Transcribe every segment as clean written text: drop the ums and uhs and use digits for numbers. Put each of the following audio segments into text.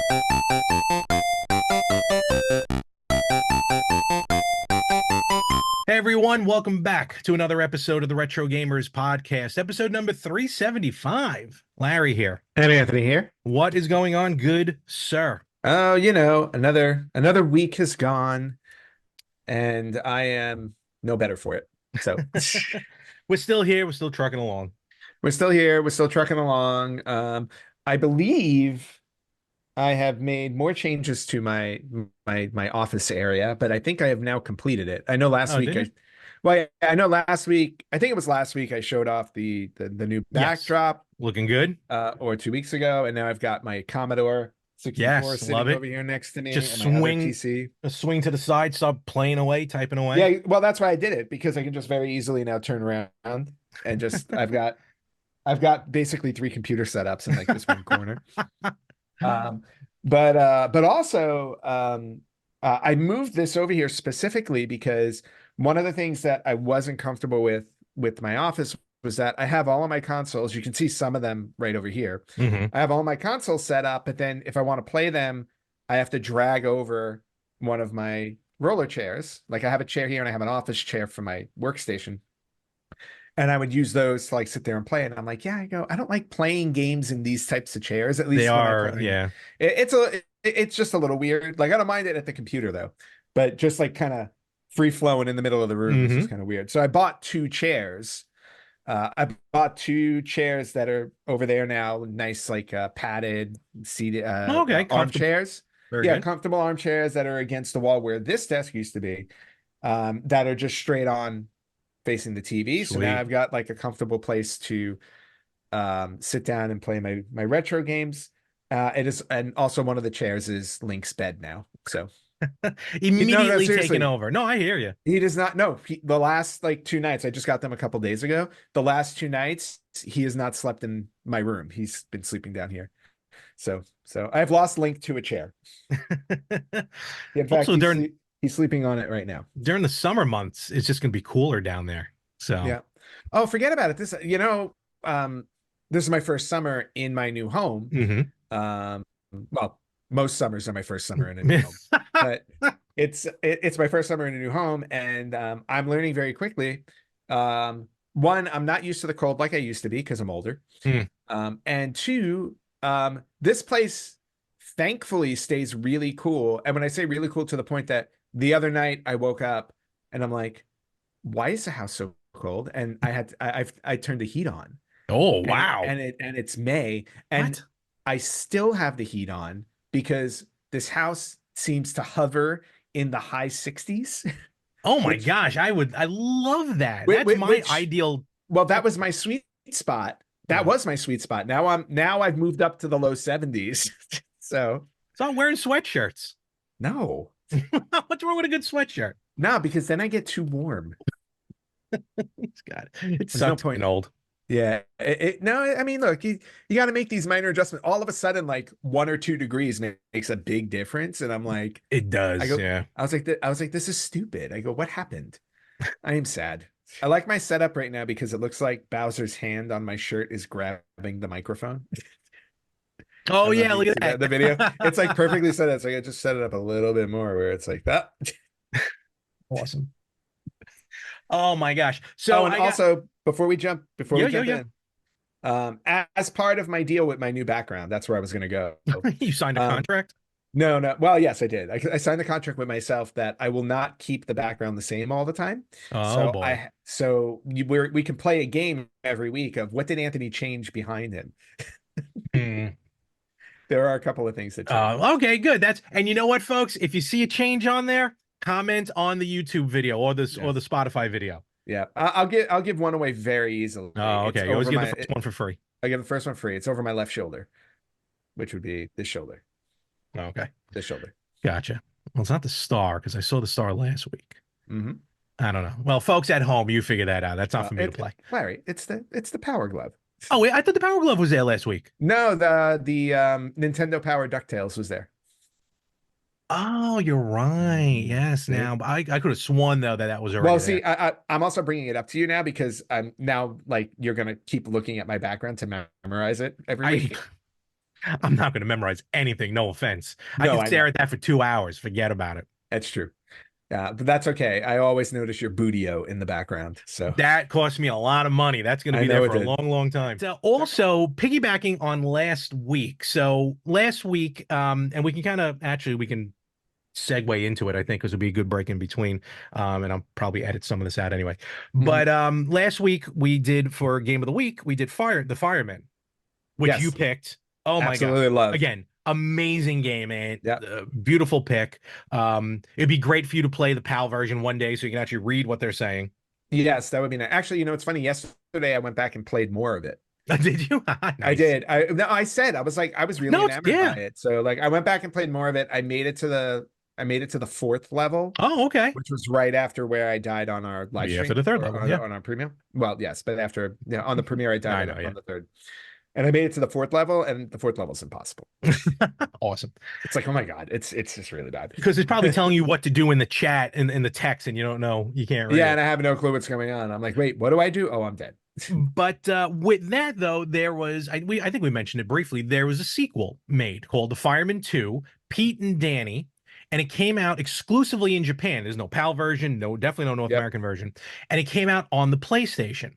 Hey everyone, welcome back to another episode of the Retro Gamers Podcast, episode number 375. Larry here. And Anthony here. What is going on, good sir? Oh, another week has gone, and I am no better for it. So We're still here, we're still trucking along. we're still here. We're still trucking along. I believe I have made more changes to my office area, but I think I have now completed it. I know last Oh, week did you? I know last week. I think it was last week I showed off the new Yes. backdrop, Looking good? or 2 weeks ago, and now I've got my Commodore 64 Yes, sitting love it. over here next to me, Just and my other swing, PC. swing to the side, stop playing away, typing away. Yeah, well, that's why I did it, because I can just very easily now turn around and just I've got basically 3 computer setups in like this one corner. Um, but also I moved this over here specifically because one of the things that I wasn't comfortable with my office was that I have all of my consoles. You can see some of them right over here. Mhm. I have all my consoles set up, but then if I want to play them, I have to drag over one of my roller chairs. Like I have a chair here and I have an office chair for my workstation. And I would use those to like sit there and play. And I'm like, yeah, I don't like playing games in these types of chairs, at They least when I are, play. yeah. It's just a little weird. Like I don't mind it at the computer though, but just like kind of free flowing in the middle of the room is Mhm. just kind of weird. So I bought 2 chairs. I bought 2 chairs that are over there now, nice like padded seated Okay, comfortable. armchairs. Very Yeah, good. comfortable armchairs that are against the wall where this desk used to be, that are just straight on facing the TV. So now Sweet. I've got like a comfortable place to sit down and play my retro games. It is, and also one of the chairs is Link's bed now. So no, Immediately taking seriously, over. No, I hear you. he does not. No, the last like 2 nights, I just got them a couple days ago. The last 2 nights, he has not slept in my room. He's been sleeping down here. So I've lost Link to a chair. In fact, Also, he's sleeping on it right now. during the summer months, it's just going to be cooler down there. So, Yeah. Oh, forget about it. This is my first summer in my new home. mhm. Well, most summers are my first summer in a new home, but it's my first summer in a new home, and I'm learning very quickly. One, I'm not used to the cold like I used to be because I'm older. Mm. And two, this place thankfully stays really cool. And when I say really cool, to the point that the other night I woke up and I'm like, why is the house so cold? And I turned the heat on, Oh, and wow. it's May, and What? I still have the heat on because this house seems to hover in the high 60s, Oh my which gosh, I love that. That's my which ideal. well, that was my sweet spot. That Yeah. was my sweet spot. Now I've moved up to the low 70s. So So I'm wearing sweatshirts. no, What's wrong with a good sweatshirt? no, because then I get too warm. God, it There's no sucks being point. old. Yeah. No, I mean, look, you got to make these minor adjustments. All of a sudden, like 1 or 2 degrees makes a big difference. And I'm like, It I does, go, yeah. I was like, this is stupid. I go, what happened? I am sad. I like my setup right now because it looks like Bowser's hand on my shirt is grabbing the microphone. I Oh don't know if yeah, you look can at see that in the video. It's like that. perfectly set up. So I just set it up a little bit more where it's like that. Awesome. Oh my gosh. Oh, So and I got also before yo we yo jump yo. in, as part of my deal with my new background, that's where I was going to go. You signed a Um, contract? no, no. Well, yes, I did. I signed the contract with myself that I will not keep the background the same all the time. Oh boy. We can play a game every week of what did Anthony change behind him. Hmm. There are a couple of things that changed. Okay, good. And you know what, folks? If you see a change on there, comment on the YouTube video or the Yes. Spotify video. Yeah. I'll give one away very easily. Oh, It's okay. You always over give the first one for free. I give the first one free. It's over my left shoulder, which would be this shoulder. Okay. This shoulder. Gotcha. Well, it's not the star because I saw the star last week. Mm-hmm. I don't know. Well, folks at home, you figure that out. That's not for me to play. Larry, it's the Power Glove. Oh, wait, I thought the Power Glove was there last week. No, the Nintendo Power DuckTales was there. Oh, you're right. Yes. See? Now, I could have sworn though that was Well, already see, there. I'm also bringing it up to you now because I'm now like you're gonna keep looking at my background to memorize it every I week. I'm not going to memorize anything. No offense. I No, can I stare know. at that for 2 hours. Forget about it. That's true. But that's okay. I always notice your bootio in the background. So That cost me a lot of money. That's going to I be there know it for a did. long, long time. So also piggybacking on last week. So last week, and we can kind of actually we can segue into it, I think, because it'll be a good break in between. And I'll probably edit some of this out anyway. Mhm. But last week we did for game of the week, we did the Firemen, which you Yes, picked. Oh my God. absolutely love. Again, amazing game, man. Yeah. Beautiful pick. It'd be great for you to play the PAL version one day so you can actually read what they're saying. Yes, that would be nice. Actually, it's funny. Yesterday I went back and played more of it. Did you? I Nice. did. No, I said I was like I was really No, enamored by yeah. it. So like I went back and played more of it. I made it to the fourth level, Oh, okay. which was right after where I died on our live Yeah, after stream the third or level. Yeah. on our premium. Well, yes, but after on the premiere I died I on, know. on Yeah. the third. And I made it to the fourth level, and the fourth level is impossible. Awesome. It's like, oh my God, it's just really bad. Because it's probably telling you what to do in the chat and in the text, and you don't know, you can't read Yeah, it. and I have no clue what's going on. I'm like, wait, what do I do? Oh, I'm dead. But with that though, there was I think we mentioned it briefly. There was a sequel made called The Firemen 2, Pete and Danny, and it came out exclusively in Japan. There's no PAL version, no, definitely no North Yep. American version, and it came out on the PlayStation.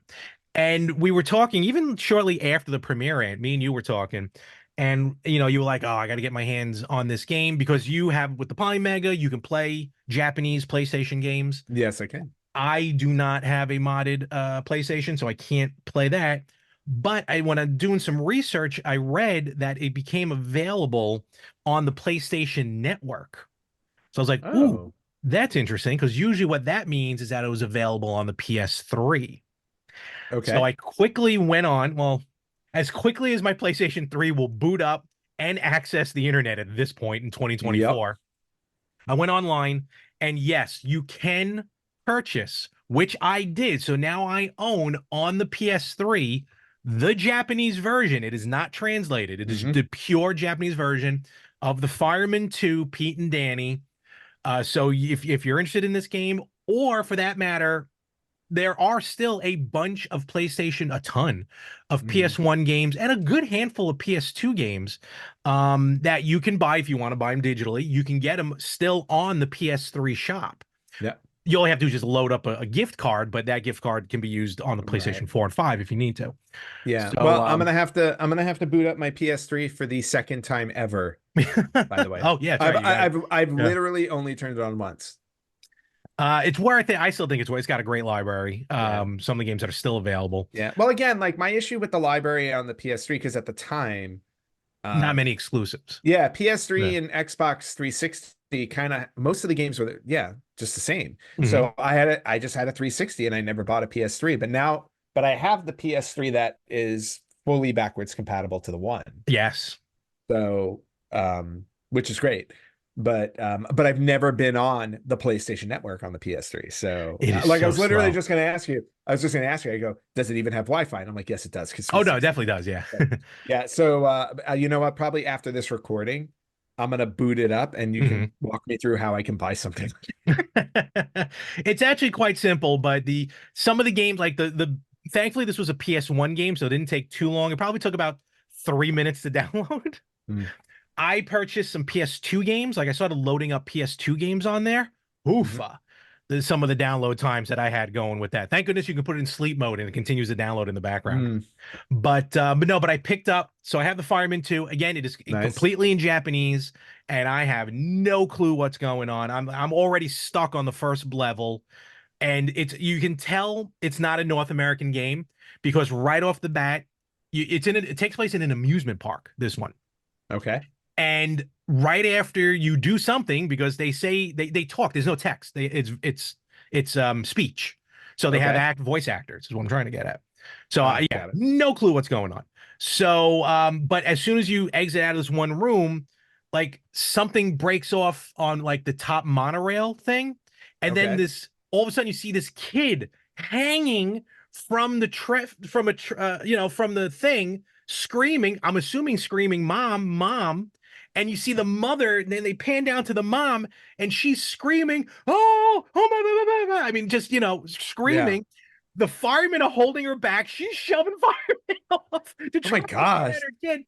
And we were talking even shortly after the premiere, and me and you were talking, and you were like, "Oh, I got to get my hands on this game because you have with the Polymega, you can play Japanese PlayStation games." Yes, I can. I do not have a modded PlayStation, so I can't play that. But when I'm doing some research, I read that it became available on the PlayStation Network. So I was like, "Ooh, Oh, that's interesting," because usually what that means is that it was available on the PS3. So okay. I quickly went on, well, as quickly as my PlayStation 3 will boot up and access the internet at this point in Yep. 2024. I went online, and yes, you can purchase, which I did. So now I own on the PS3 the Japanese version. It is not translated. It is Hmm. the pure Japanese version of the Fireman 2, Pete and Danny. So if you're interested in this game, or for that matter, there are still a bunch of PlayStation, a ton of Hmm. PS1 games, and a good handful of PS2 games that you can buy if you want to buy them digitally. You can get them still on the PS3 shop. Yeah. You only have to just load up a gift card, but that gift card can be used on the Right. PlayStation 4 and 5 if you need to. Yeah. So, Well, I'm gonna have to boot up my PS3 for the second time ever, by the way. oh yeah, that's right. You got it. I've Yeah. literally only turned it on once. It's worth it. I still think it's worth it. It's got a great library. Yeah. Some of the games that are still available. Yeah. Well, again, like my issue with the library on the PS3, because at the time, Not um, many exclusives. yeah, Yeah. PS3 and Xbox 360 kind of most of the games were just the same. Hmm. So I just had a 360 and I never bought a PS3, but I have the PS3 that is fully backwards compatible to the one. Yes. So which is great. But I've never been on the PlayStation Network on the PS3. So It is like I so was literally slow. just going to ask you. I was just going to ask you. I go, does it even have Wi-Fi? And I'm like, yes, it does. Because Oh no, it 360. definitely does. Yeah. Yeah. So you know what? Probably after this recording, I'm gonna boot it up and you Hmm. can walk me through how I can buy something. It's actually quite simple, but the some of the games like the thankfully this was a PS1 game, so it didn't take too long. It probably took about 3 minutes to download. Mm. I purchased some PS2 games. Like I started loading up PS2 games on there. Mhm. Oofa. There's some of the download times that I had going with that. Thank goodness you can put it in sleep mode and it continues to download in the background. Mm. But no, but I picked up. So I have the Fireman 2. Again, it is Nice. completely in Japanese, and I have no clue what's going on. I'm already stuck on the first level, and you can tell it's not a North American game because right off the bat, it takes place in an amusement park. This one, Okay. and right after you do something, because they say they talk. There's no text. It's speech. So they have Okay. voice actors. Is what I'm trying to get at. So yeah, Got it. no clue what's going on. So but as soon as you exit out of this one room, like something breaks off on like the top monorail thing, and then Okay. this all of a sudden you see this kid hanging from the from the thing screaming. I'm assuming screaming, "Mom, mom." And you see the mother, and then they pan down to the mom, and she's screaming, oh my. I mean, just Yeah. screaming. The firemen are holding her back. She's shoving firemen off to Oh my try to get gosh. at her kid.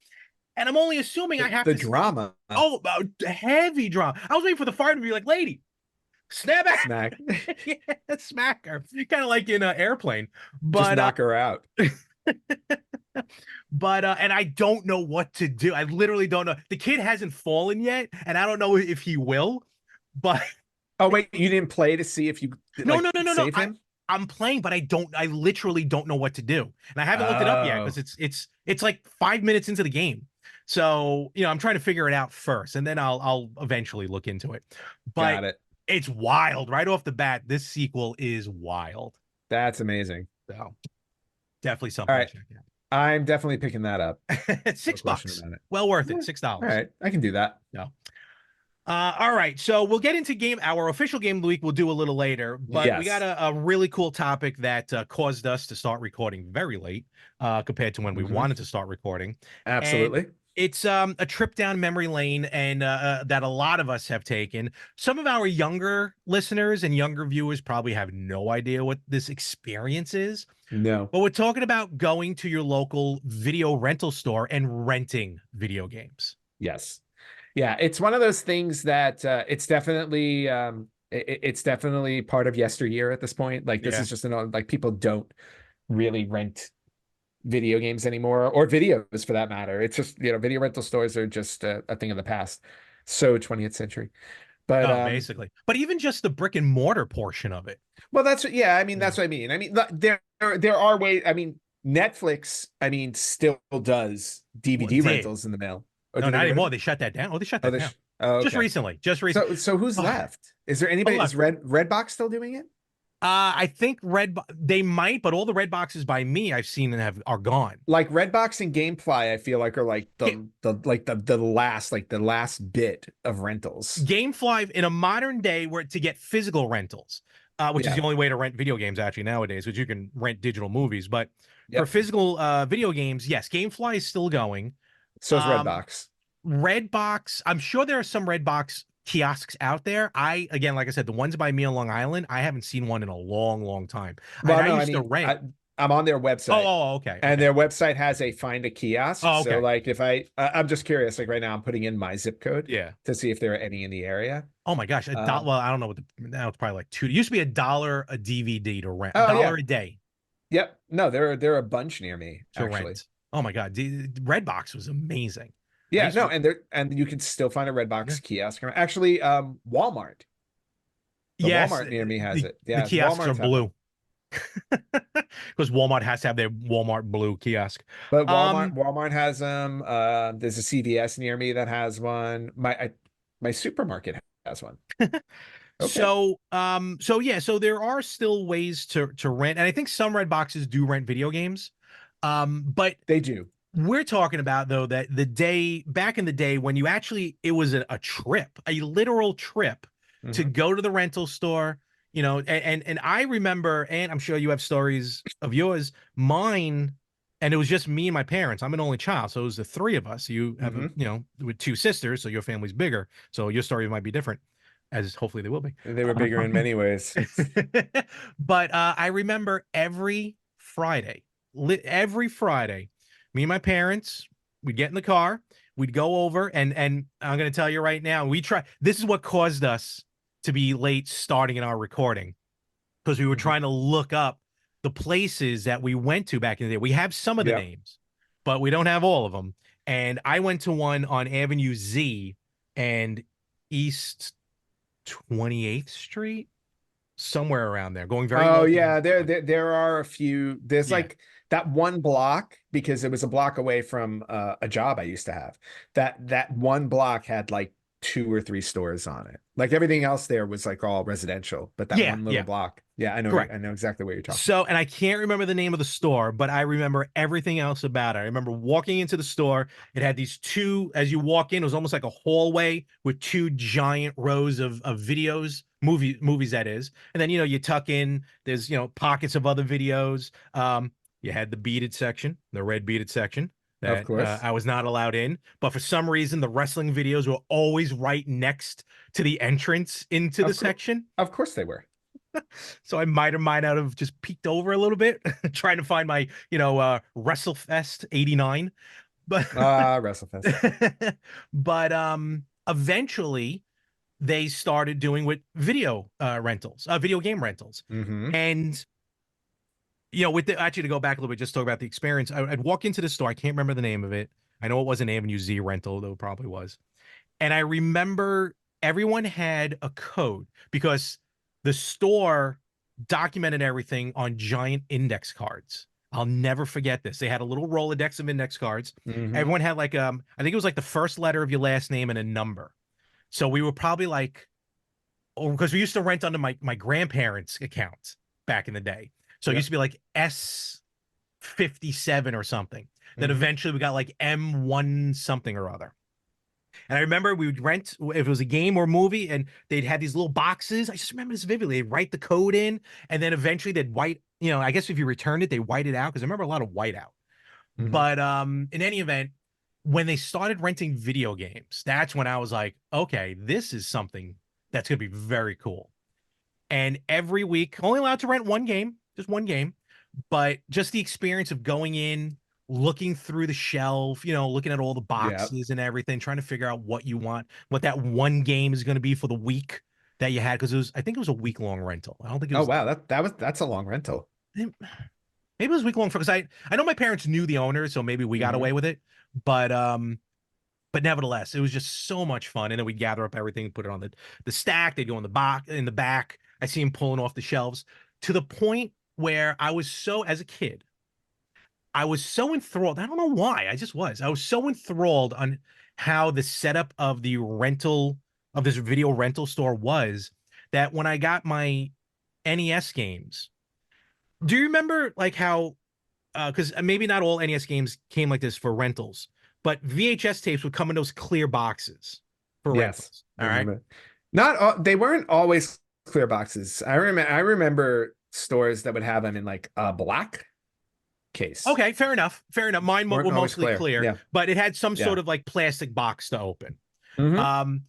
And I'm only assuming I have The to. drama. Oh, heavy drama. I was waiting for the fireman to be like, lady, snap back. Smack. Yeah, smack her. Kind of like in an airplane. Just But knock her out. and I don't know what to do. I literally don't know. The kid hasn't fallen yet, and I don't know if he will. But Oh wait, you didn't play to see if you no, like no, no, no, no. save him? I'm playing, but I literally don't know what to do. And I haven't looked it up yet Oh, because it's like 5 minutes into the game. So, I'm trying to figure it out first, and then I'll eventually look into it. But got it. it's wild. Right off the bat, this sequel is wild. That's amazing. So definitely All something to right. check I'm definitely picking that up. out. No question $6. about it. Well worth Yeah. it. $6. All right. I can do that. No. All right, so we'll get into our official game of the week. We'll do a little later, but we got Yes. a really cool topic that caused us to start recording very late compared to when we Mhm. wanted to start recording. And Absolutely. it's a trip down memory lane, and that a lot of us have taken. Some of our younger listeners and younger viewers probably have no idea what this experience is, No. but we're talking about going to your local video rental store and renting video games. Yes. Yeah, it's one of those things that it's definitely it's definitely part of yesteryear at this point. Like this Yeah. is just like people don't really rent video games anymore or videos for that matter. It's just, video rental stores are just a thing of the past. So 20th century. But Oh, basically. But even just the brick and mortar portion of it. well, that's what, yeah, I mean, Yeah. that's what I mean. I mean, there are ways, I mean, Netflix, I mean, still does DVD Did. rentals in the mail. Or No, do they not get rid of anymore. it? They shut that down. Oh, they shut Oh, that down. oh, Just okay. recently. Just recently. So who's Oh, left? Is there anybody? left? Is Redbox still doing it? I think they might, but all the red boxes by me I've seen and are gone. Like Redbox and GameFly, I feel like are like the last bit of rentals. GameFly in a modern day where to get physical rentals, which is Yeah. the only way to rent video games actually nowadays, which you can rent digital movies. But for Yep. physical video games, yes, GameFly is still going. So is Um, Redbox. Redbox, I'm sure there are some Redbox kiosks out there. Again, like I said, the ones by me on Long Island, I haven't seen one in a long, long time. Well, And I no, I used to mean, rent. I'm on their website. Okay. And their website has a find a kiosk. Oh, So okay. like if I'm just curious, like right now I'm putting in my zip code Yeah. to see if there are any in the area. Oh my gosh. Well, I don't know what now it's probably like two. It used to be $1 a DVD to rent, Oh, $1 yeah. a day Yep. No, there are a bunch near me, to actually. rent. Oh my God. Redbox was amazing. Yeah, no, and you can still find a Redbox kiosk. Actually, Walmart. The Yes, Walmart near me has it. Yeah, the kiosks Walmart's are blue because Walmart has to have their Walmart blue kiosk. But Walmart has them. There's a CVS near me that has one. My supermarket has one. Okay. So there are still ways to rent, and I think some red boxes do rent video games. But they do. We're talking about though that back in the day when it was a trip, a literal trip to go to the rental store, and I remember, and I'm sure you have stories of yours, mine, and it was just me and my parents. I'm an only child, so it was the three of us. You have with two sisters, so your family's bigger, so your story might be different, as hopefully they will be. They were bigger in many ways. But I remember every Friday, me and my parents, we'd get in the car, we'd go over, and I'm going to tell you right now, this is what caused us to be late starting in our recording, because we were trying to look up the places that we went to back in the day. We have some of the names, but we don't have all of them. And I went to one on Avenue Z and East 28th Street, somewhere around there, going very Oh yeah, there are a few. There's like that one block, because it was a block away from a job I used to have. That one block had like 2 or 3 stores on it. Like everything else there was like all residential, but that one little block. Yeah, I know. Correct. I know exactly what you're talking about. So, and I can't remember the name of the store, but I remember everything else about it. I remember walking into the store. It had these two, as you walk in, it was almost like a hallway with 2 giant rows of videos, movies that is. And then, you tuck in, there's, pockets of other videos. You had the beaded section, the red beaded section. That, of course, I was not allowed in, but for some reason, the wrestling videos were always right next to the entrance into the section. Of course they were. So I might have just peeked over a little bit, trying to find my, WrestleFest '89. But WrestleFest. but eventually they started doing with video rentals, video game rentals. Mm-hmm. And you know, with the actually to go back a little bit, just talk about the experience. I'd walk into the store. I can't remember the name of it. I know it wasn't Avenue Z rental, though it probably was. And I remember everyone had a code because the store documented everything on giant index cards. I'll never forget this. They had a little Rolodex of index cards. Mm-hmm. Everyone had like I think it was like the first letter of your last name and a number. So we were probably like, oh, because we used to rent under my grandparents' accounts back in the day. So it Yep. used to be like S57 or something. Then Mm-hmm. eventually we got like M1 something or other. And I remember we would rent if it was a game or movie, and they'd have these little boxes. I just remember this vividly. They'd write the code in, and then eventually they'd white, you know, I guess if you returned it, they white it out because I remember a lot of whiteout. Mm-hmm. But in any event, when they started renting video games, that's when I was like, okay, this is something that's gonna be very cool. And every week, only allowed to rent one game, just one game, but just the experience of going in, looking through the shelf, you know, looking at all the Yeah. boxes and everything, trying to figure out what you want, what that one game is going to be for the week that you had. Because it was, I think it was a week long rental. I don't think it Oh was, wow, that's a long rental. maybe it was week long for, because I know my parents knew the owner, so maybe we got Mm-hmm. away with it. But nevertheless, it was just so much fun. And then we'd gather up everything, put it on the stack. They'd go in the box in the back. I see him pulling off the shelves to the point where I was so, as a kid, I was so enthralled. I don't know why. I just was. I was so enthralled on how the setup of the rental of this video rental store was that when I got my NES games, do you remember like how because maybe not all NES games came like this for rentals, but VHS tapes would come in those clear boxes for Yes, rentals. I All right. remember. Not all, they weren't always clear boxes. I remember stores that would have them in like a black case. Okay, fair enough. Fair enough. Mine Weren't were always mostly clear. clear, Yeah. but it had some Yeah. sort of like plastic box to open. Mm-hmm. Um,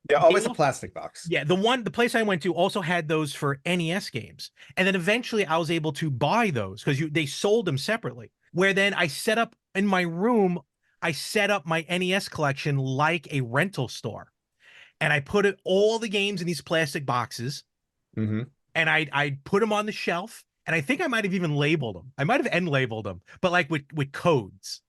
Yeah, they always a also, plastic box. yeah, the place I went to also had those for NES games, and then eventually I was able to buy those because they sold them separately. Where then I set up in my room, I set up my NES collection like a rental store, and I put all the games in these plastic boxes, Mm-hmm. and I put them on the shelf, and I think I might have even labeled them. I might have end labeled them, but like with codes.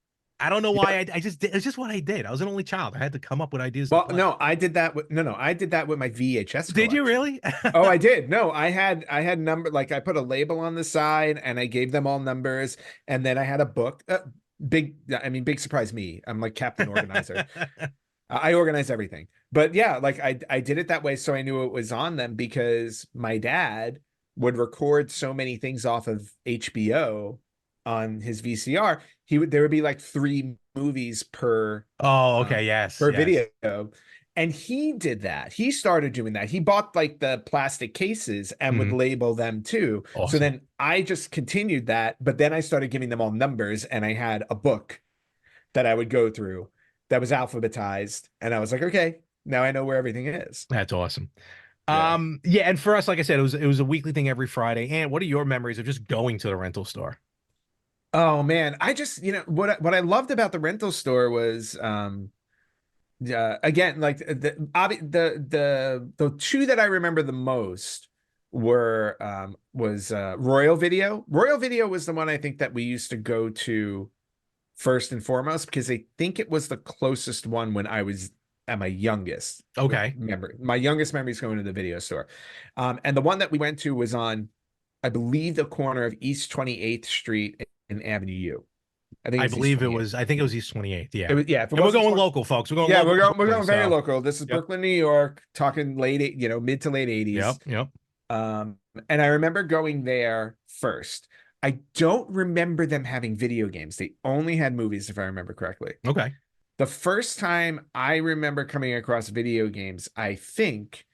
I don't know why. Yep. I just did. It's just what I did. I was an only child. I had to come up with ideas to Well, play. no, I did that with I did that with my VHS Did you collection. really? Oh, I did. No, I had number like I put a label on the side and I gave them all numbers, and then I had a book. Big surprise me. I'm like Captain Organizer. I organize everything. But yeah, like I did it that way so I knew it was on them because my dad would record so many things off of HBO on his VCR. There would be like 3 movies Oh, uh, okay. Yes. per Yes. video. And he did that. He started doing that. He bought like the plastic cases and would Mhm. label them too. So Awesome. then I just continued that, but then I started giving them all numbers and I had a book that I would go through that was alphabetized. And I was like, okay, now I know where everything is. That's awesome. Yeah. Yeah, and for us, like I said, it was a weekly thing every Friday. And what are your memories of just going to the rental store? Oh man, I just, what I loved about the rental store was again, like the 2 that I remember the most were was Royal Video. Royal Video was the one I think that we used to go to first and foremost because I think it was the closest one when I was at my youngest. Okay. My youngest memory is going to the video store. And the one that we went to was on, I believe, the corner of East 28th Street and Avenue U. I think I it's East believe it 28th. was, I think it was East 28th. Yeah. It was, yeah. If it And we're wasn't going 20 local, folks. We're going yeah, local. we're going very so- local. This is Yep. Brooklyn, New York, talking mid to late 80s. Yep. Yep. And I remember going there first. I don't remember them having video games. They only had movies, if I remember correctly. Okay. The first time I remember coming across video games, I think,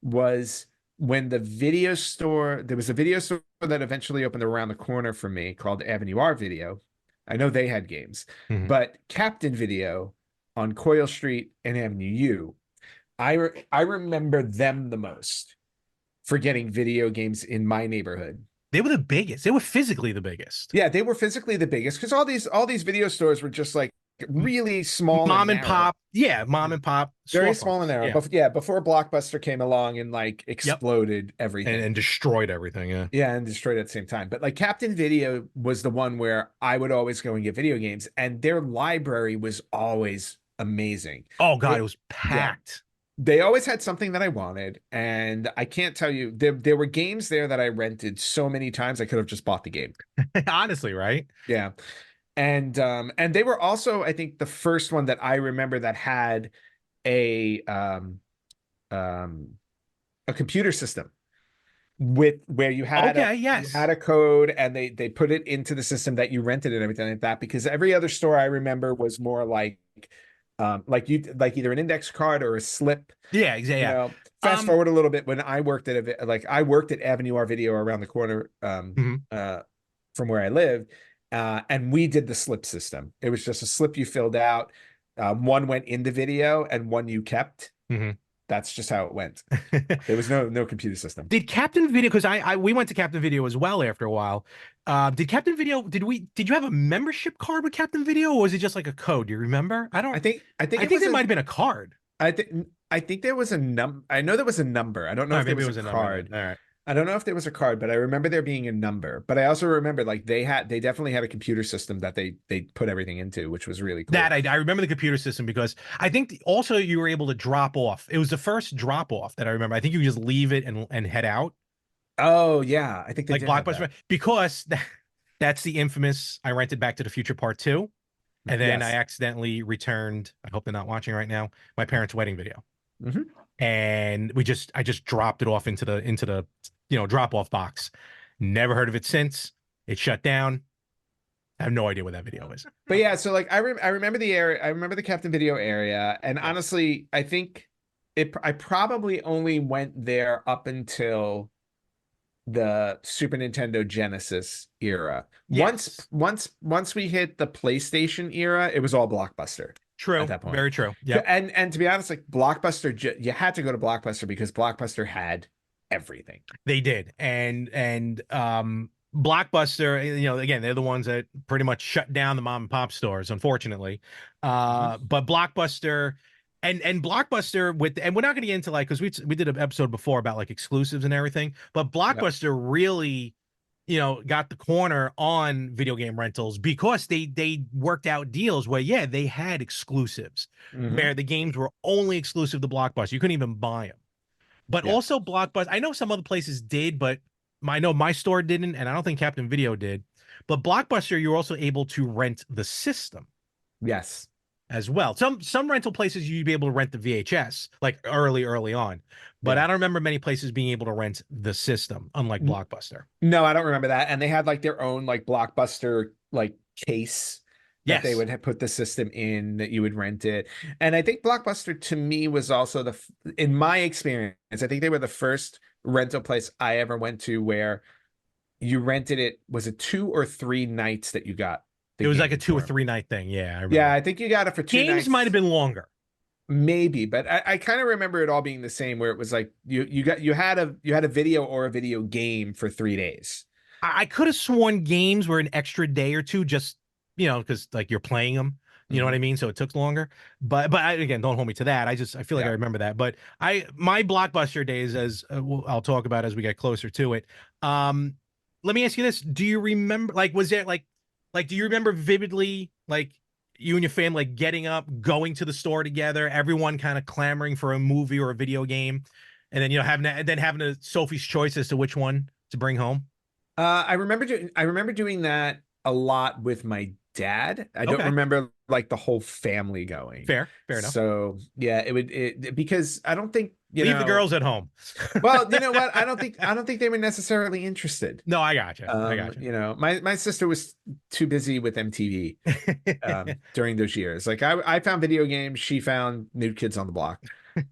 was when there was a video store that eventually opened around the corner from me called Avenue R Video. I know they had games, Mhm. but Captain Video on Coyle Street and Avenue U, I remember them the most for getting video games in my neighborhood. They were the biggest. They were physically the biggest. Yeah, they were physically the biggest because all these video stores were just like really small and Mom and narrow. pop. Yeah, mom and pop Very small and storefronts. narrow. Yeah. But yeah, before Blockbuster came along and like Yep. exploded And, everything. and destroyed everything. Yeah. Yeah, and destroyed at the same time. But like Captain Video was the one where I would always go and get video games, and their library was always amazing. Oh God, it They, was yeah, packed. they always had something that I wanted, and I can't tell you there were games there that I rented so many times I could have just bought the game. Honestly, right? Yeah. And they were also, I think, the first one that I remember that had a um a computer system with where Okay. you Yes. had a code and they put it into the system that you rented and everything like that, because every other store I remember was more like you like either an index card or a slip. Yeah. Exactly. You Yeah. know, fast Um. forward a little bit, when I worked at like I worked at Avenue R Video around the corner Mhm. from where I lived, and we did the slip system. It was just a slip you filled out. One went in the video and one you kept. Mhm. That's just how it went. There was no computer system. Did Captain Video, because I we went to Captain Video as well after a while. Did Captain Video, did you have a membership card with Captain Video, or was it just like a code? Do you remember? I think I it think was there a might have been a card. I think there was a I know there was a number. I don't know All if right, there maybe it was a was a number then. card. All right. I don't know if there was a card, but I remember there being a number. But I also remember like they definitely had a computer system that they put everything into, which was really That cool. I remember the computer system because I think also you were able to drop off. It was the first drop off that I remember. I think you could just leave it and head out Oh yeah, I think they like did have that. Blockbuster because that's the infamous I rented Back to the Future Part 2 and then I Yes. accidentally returned, I hope they're not watching right now, my parents' wedding video. Hmm. And I just dropped it off into the drop off box. Never heard of it since. It shut down. I have no idea what that video is. But yeah, so like I remember the area. I remember the Captain Video area, and Yeah. honestly, I think I probably only went there up until the Super Nintendo Genesis era. Yes. Once we hit the PlayStation era, it was all Blockbuster at True. that point. Very true. Yep. And to be honest, like Blockbuster, you had to go to Blockbuster because Blockbuster had everything. They did. And Blockbuster, again, they're the ones that pretty much shut down the mom and pop stores, unfortunately. Mhm. But Blockbuster and Blockbuster and we're not going to get into like because we did an episode before about like exclusives and everything, but Yep. Blockbuster really got the corner on video game rentals because they worked out deals where yeah, they had exclusives Mhm. where the games were only exclusive to Blockbuster. You couldn't even buy them. But Yeah. also Blockbuster, I know some other places did, but I know my store didn't, and I don't think Captain Video did. But Blockbuster, you're also able to rent the system Yes. as well. Some rental places you'd be able to rent the VHS like early on, but I Yeah. don't remember many places being able to rent the system, unlike Blockbuster. No, I don't remember that. And they had like their own like Blockbuster like case that they Yes, would have put the system in that you would rent it. And I think Blockbuster to me was also in my experience, I think they were the first rental place I ever went to where you rented it. Was it 2 or 3 nights that you got the it was like a game two or for? three night thing. Yeah, I Yeah, remember. I think you got it for two Games might have nights. been longer. Maybe, but I kind of remember it all being the same, where it was like you had a video or a video game for 3 days. I could have sworn games were an extra day or two, just because like you're playing them. You know what I Mhm. mean? So it took longer. But again, don't hold me to that. I feel like I Yeah. remember that. But my Blockbuster days, as I'll talk about as we get closer to it. Um, Let me ask you this: do you remember? Like, was there do you remember vividly like you and your family like getting up, going to the store together, everyone kind of clamoring for a movie or a video game, and then having a Sophie's choice as to which one to bring home? I remember doing that a lot with my dad. I don't Okay. remember like the whole family going. Fair enough. So yeah, because I don't think, Leave the girls at home. well, you know what? I don't think they were necessarily interested. No, I gotcha. I gotcha. My sister was too busy with MTV during those years. Like I found video games, she found New Kids on the Block.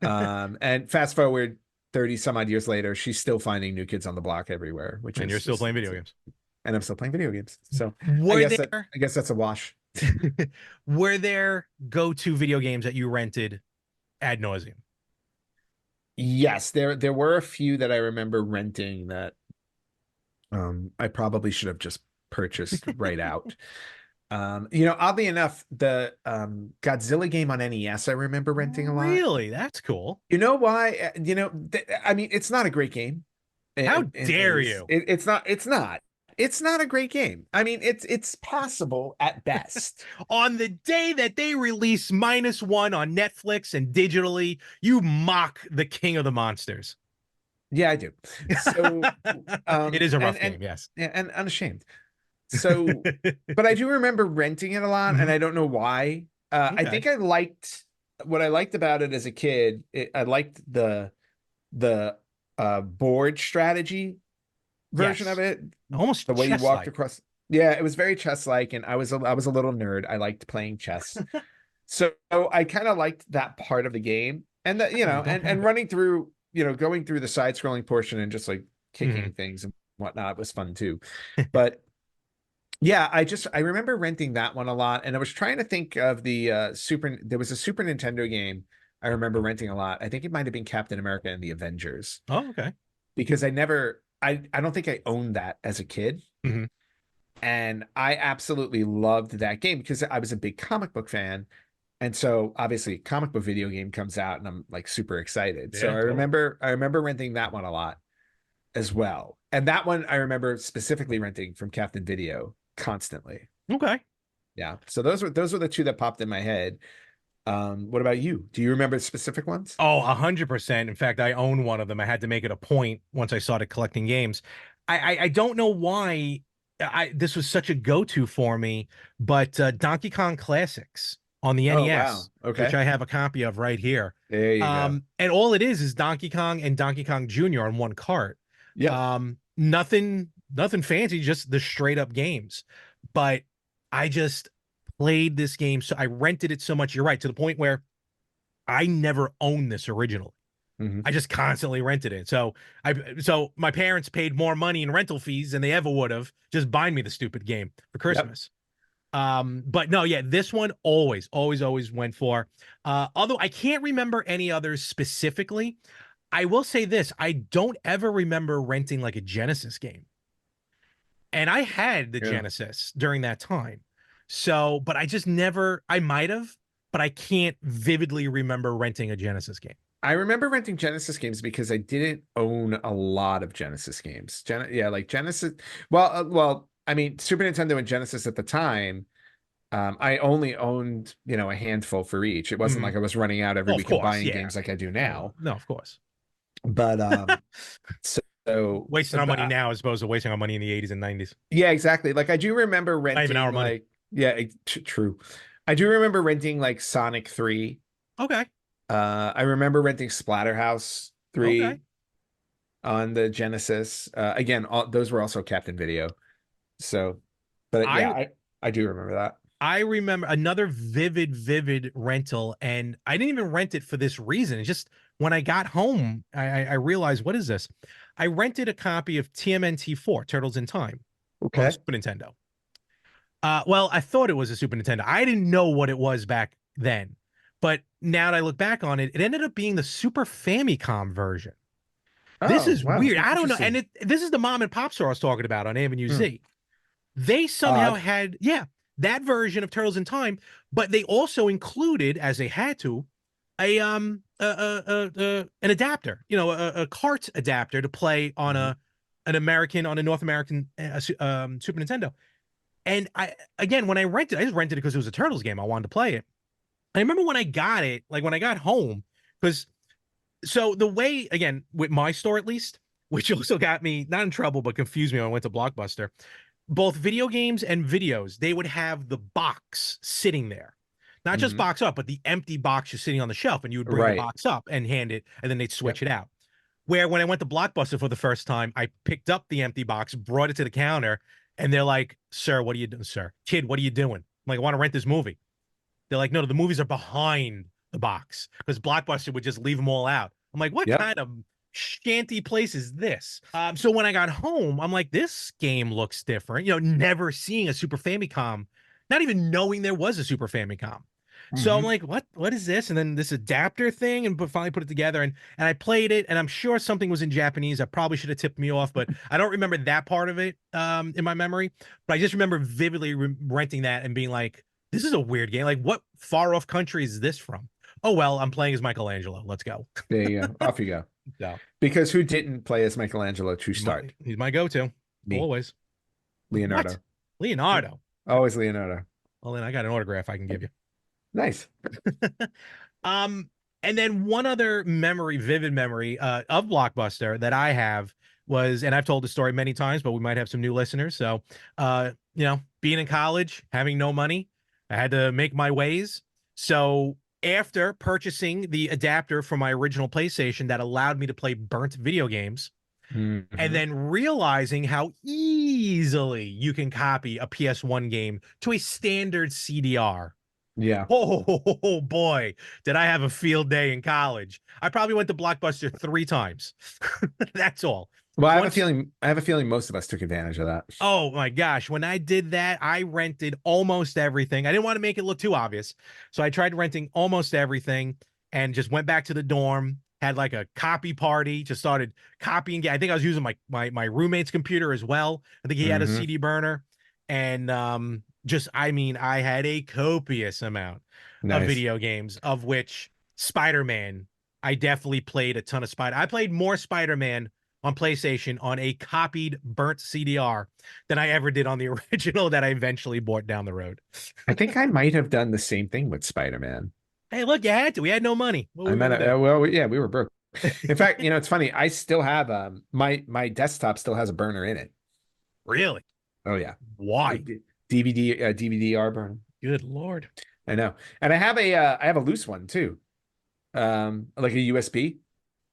And fast forward 30 some odd years later, she's still finding New Kids on the Block everywhere, which And is you're still just, playing video games. and I'm still playing video games. So Were there I guess that's a wash. were there go-to video games that you rented ad nauseum? Yes, there were a few that I remember renting that I probably should have just purchased right out. Oddly enough, the Godzilla game on NES I remember renting a lot. Really? That's cool. You know why? I mean, it's not a great game. How In dare his, you? it's not a great game. I mean, it's passable at best. On the day that they release -1 on Netflix and digitally, you mock the king of the monsters. Yeah, I do. So, It is a rough and game, yes. yeah, and unashamed. So, but I do remember renting it a lot, and Mhm. I don't know why. I Okay. think I liked what I liked about it as a kid. I liked the board strategy version of Yes. it, Almost the way you walked chess-like. across. Yeah, it was very chess-like, and I was a little nerd. I liked playing chess, so I kind of liked that part of the game, and I don't have and it. running through, going through the side-scrolling portion and just like kicking Mhm. things and whatnot was fun too. But yeah, I remember renting that one a lot, and I was trying to think of the Super. There was a Super Nintendo game I remember renting a lot. I think it might have been Captain America and the Avengers, Oh, okay. because I don't think I owned that as a kid. Mhm. And I absolutely loved that game because I was a big comic book fan. And so obviously comic book video game comes out and I'm like super excited. So Yeah, totally. I remember renting that one a lot as well. And that one I remember specifically renting from Captain Video constantly. Okay. Yeah. So those were the two that popped in my head. What about you? Do you remember specific ones? Oh, 100%. In fact, I own one of them. I had to make it a point once I started collecting games. I don't know why this was such a go-to for me, but Donkey Kong Classics on the Oh, wow. NES, which Okay. I have a copy of right here. There you go. And all it is Donkey Kong and Donkey Kong Jr. on one cart. Yep. Nothing fancy, just the straight up games. But I just played this game, so I rented it so much. You're right, to the point where I never owned this originally. Hmm. I just constantly rented it. So my parents paid more money in rental fees than they ever would have just buying me the stupid game for Yep. Christmas. But no, yeah, this one always went for. Although I can't remember any others specifically. I will say this, I don't ever remember renting like a Genesis game. And I had the Yeah. Genesis during that time. So, but I just never, I might have, but I can't vividly remember renting a Genesis game. I remember renting Genesis games because I didn't own a lot of Genesis games. Yeah, like Genesis. Well, I mean, Super Nintendo and Genesis at the time, I only owned, a handful for each. It wasn't like Mhm. I was running out every Well, of week and course, buying yeah. games like I do No, now. no, of course. But so Wasting our money now as opposed to wasting our money in the 80s and 90s. yeah, exactly. Like I do remember Not even our renting money. like yeah, true. I do remember renting like Sonic 3. Okay. I remember renting Splatterhouse Okay. 3 on the Genesis. Again, those were also Captain Video. So, but yeah, I I do remember that. I remember another vivid rental, and I didn't even rent it for this reason. It's just when I got home, I realized, what is this? I rented a copy of TMNT 4, Turtles in Time, on the Okay. Super Nintendo. Well, I thought it was a Super Nintendo. I didn't know what it was back then. But now that I look back on it, it ended up being the Super Famicom version. This Oh, is wow. weird. I don't know. And Interesting. this is the mom and pop store I was talking about on Avenue Hmm. Z. They somehow Odd. had, yeah, that version of Turtles in Time, but they also included, as they had to, an adapter, a cart adapter to play on Mhm. a North American Super Nintendo. And again, when I just rented it because it was a Turtles game. I wanted to play it. I remember when I got it, like when I got home, because so the way, again, with my store at least, which also got me not in trouble, but confused me when I went to Blockbuster, both video games and videos, they would have the box sitting there. Not just Mhm. box up, but the empty box just sitting on the shelf, and you would bring the Right. box up and hand it, and then they'd switch Yep. it out. Where when I went to Blockbuster for the first time, I picked up the empty box, brought it to the counter, and they're like, "Sir, what are you doing, sir? Kid, what are you doing?" I'm like, "I want to rent this movie." They're like, "No, the movies are behind the box," because Blockbuster would just leave them all out. I'm like, "What Yep. kind of shanty place is this?" So when I got home, I'm like, "This game looks different." Never seeing a Super Famicom, not even knowing there was a Super Famicom. So I'm Hmm. like, what is this? And then this adapter thing, and finally put it together, and I played it, and I'm sure something was in Japanese. I probably should have tipped me off, but I don't remember that part of it in my memory. But I just remember vividly renting that and being like, this is a weird game. Like, what far off country is this from? Oh well, I'm playing as Michelangelo. Let's go. There you go. Off you go. So Because who didn't play as Michelangelo to start? he's my go-to Me, always. What? Leonardo. Leonardo. Always Leonardo. Well, then I got an autograph I can give you. Nice. Um, and then one other memory, vivid memory, of Blockbuster that I have was, and I've told the story many times, but we might have some new listeners. So, being in college, having no money, I had to make my ways. So after purchasing the adapter for my original PlayStation that allowed me to play burnt video games, and Mhm. then realizing how easily you can copy a PS1 game to a standard CDR. Yeah. Oh boy, did I have a field day in college. I probably went to Blockbuster 3 times. That's all. Well, Once, I have a feeling most of us took advantage of that. oh my gosh, when I did that, I rented almost everything. I didn't want to make it look too obvious. So I tried renting almost everything and just went back to the dorm, had like a copy party, just started copying. I think I was using my roommate's computer as well. I think he had a Hmm. CD burner. And just I mean, I had a copious amount of Nice. video games, of which Spider-Man, I definitely played a ton of Spider. I played more Spider-Man on PlayStation on a copied burnt CDR than I ever did on the original that I eventually bought down the road. I think I might have done the same thing with Spider-Man. Hey, look, you had to. We had no money. What were I we meant, gonna do? well, yeah, we were broke. In fact, it's funny. I still have my desktop still has a burner in it. Really? Oh yeah, Why? DVD DVD-R burner. Good Lord. I know, and I have a loose one too, like a USB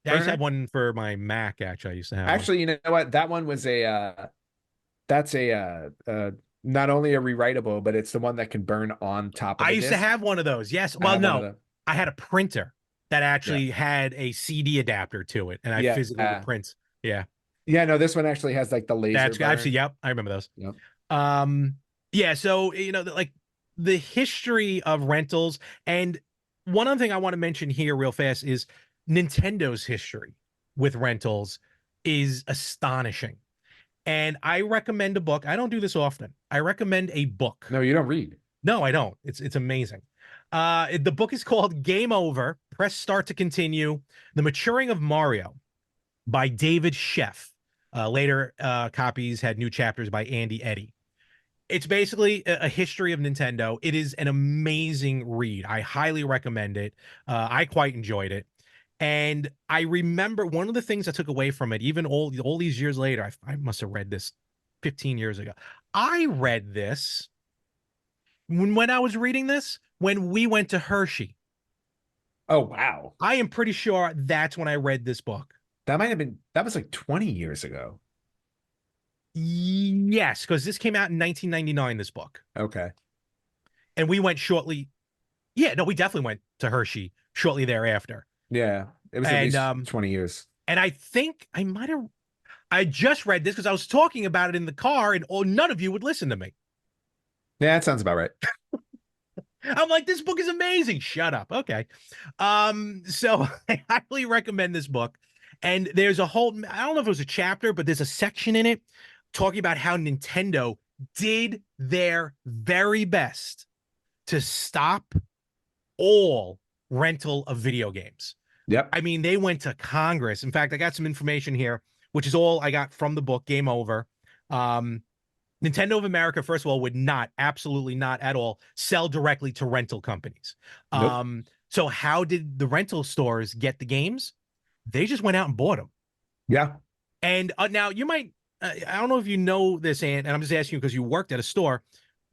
I used to have burner. one for my Mac, actually. I used to have one. Actually, you know what? That one was that's not only a rewritable, but it's the one that can burn on top of I the used to disk. have one of those. Yes. I Well, have one of no, them. I had a printer that Yeah, actually had a CD adapter to it, and I yeah, physically would print. Yeah. yeah. No, this one actually has like the laser That's actually, burn. yep, I remember those. Yep. Um, yeah, so like the history of rentals, and one other thing I want to mention here real fast is Nintendo's history with rentals is astonishing. And I recommend a book. I don't do this often. I recommend a book. No, you don't read. No, I don't. It's amazing. The book is called Game Over. Press start to continue. The Maturing of Mario by David Sheff. Later copies had new chapters by Andy Eddy. It's basically a history of Nintendo. It is an amazing read. I highly recommend it. I quite enjoyed it. And I remember one of the things I took away from it, even all these years later, I must have read this 15 years ago. I read this when I was reading this when we went to Hershey. Oh, wow. I am pretty sure that's when I read this book. That was like 20 years ago. Yes, because this came out in 1999, this book. Okay. And we went shortly. Yeah, no, we definitely went to Hershey shortly thereafter. Yeah. It was at And least 20 years. and I think I might have I just read this because I was talking about it in the car, and none of you would listen to me. Yeah, that sounds about right. I'm like, this book is amazing. Shut up. Okay. So I highly recommend this book. And there's a whole, I don't know if it was a chapter, but there's a section in it talking about how Nintendo did their very best to stop all rental of video games. Yep. I mean, they went to Congress. In fact, I got some information here, which is all I got from the book, Game Over. Nintendo of America, first of all, would not, absolutely not at all, sell directly to rental companies. Nope. So how did the rental stores get the games? They just went out and bought them. Yeah. And now you might, I don't know if you know this, and I'm just asking you because you worked at a store.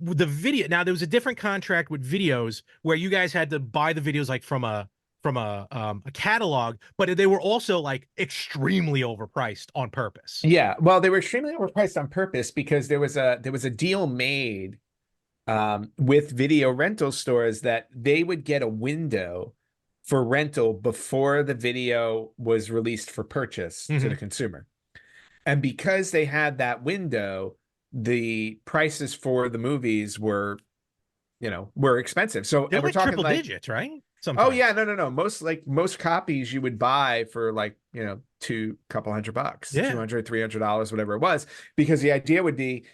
The video, now there was a different contract with videos where you guys had to buy the videos like from a catalog, but they were also like extremely overpriced on purpose. Yeah. Well, they were extremely overpriced on purpose because there was a deal made with video rental stores that they would get a window for rental before the video was released for purchase to the consumer. And because they had that window, the prices for the movies were were expensive. So, They're and we're like talking triple like, digits, right? oh Sometimes. yeah, no. Most copies you would buy for like, two couple $100, Yeah. 200, $300, whatever it was, because the idea would be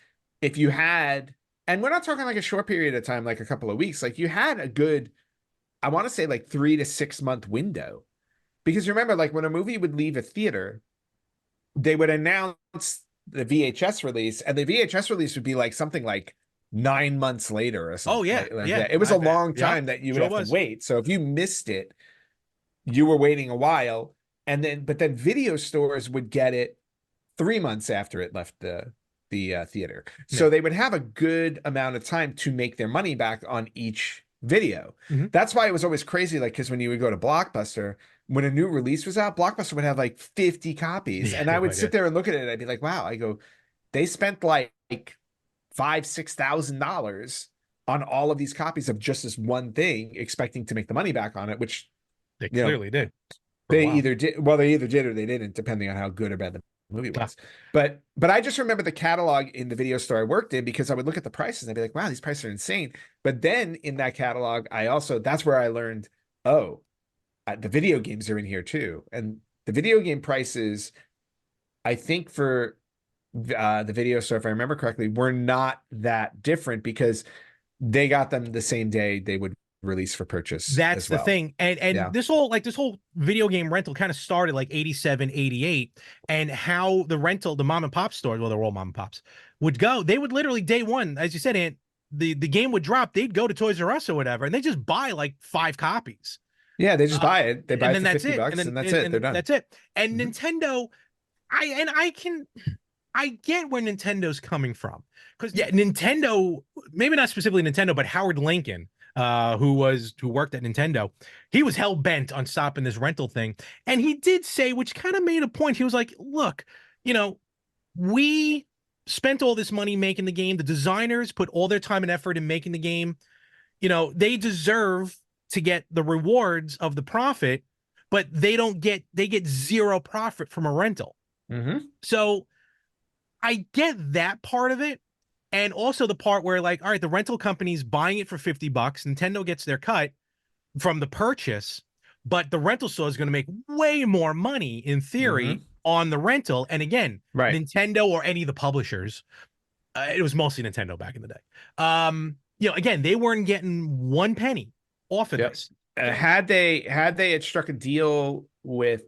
if you had, and we're not talking like a short period of time, like a couple of weeks, like you had a good, I want to say like 3 to 6 month window. Because remember, like when a movie would leave a theater, they would announce the VHS release, and the VHS release would be like something like 9 months later or Oh something yeah. like Yeah. that. It was a long Yep. time that you would Sure have to was. wait. So if you missed it, you were waiting a while. But then video stores would get it 3 months after it left the theater. Yeah. So they would have a good amount of time to make their money back on each video. Hmm. That's why it was always crazy. Like, because when you would go to Blockbuster, when a new release was out, Blockbuster would have like 50 copies. Yeah, And I they would would. Yeah. sit there and look at it and I'd be like, wow, I go, they spent like $5,000 $6,000 on all of these copies of just this one thing, expecting to make the money back on it, which, They you know, clearly did for a they while. either did, well, they either did or they didn't, depending on how good or bad the movie Ah, was. But I just remember the catalog in the video store I worked in, because I would look at the prices and I'd be like, wow, these prices are insane. But then in that catalog, that's where I learned, oh, the video games are in here too. And the video game prices, I think for the video store, if I remember correctly, were not that different, because they got them the same day they would release for purchase That's as the well. thing. And Yeah. this whole video game rental kind of started like 87, 88, and how the mom and pop stores, well, they're all mom and pops, would go. They would literally day one, as you said, Ant, the game would drop, they'd go to Toys R Us or whatever, and they just buy like 5 copies. Yeah, they just buy it. They buy And it then for that's 50 it. bucks and that's it. They're And done. that's it. And Mhm. Nintendo, I get where Nintendo's coming from. Because yeah, Nintendo, maybe not specifically Nintendo, but Howard Lincoln, who worked at Nintendo, he was hell bent on stopping this rental thing. And he did say, which kind of made a point. He was like, look, we spent all this money making the game. The designers put all their time and effort in making the game. They deserve to get the rewards of the profit, but they get zero profit from a rental. Mm-hmm. So I get that part of it. And also the part where, like, all right, the rental company's buying it for $50. Nintendo gets their cut from the purchase, but the rental store is going to make way more money in theory Mm-hmm. on the rental. And again, Right. Nintendo or any of the publishers, it was mostly Nintendo back in the day. Again, they weren't getting one penny off of Yep. this. Had struck a deal with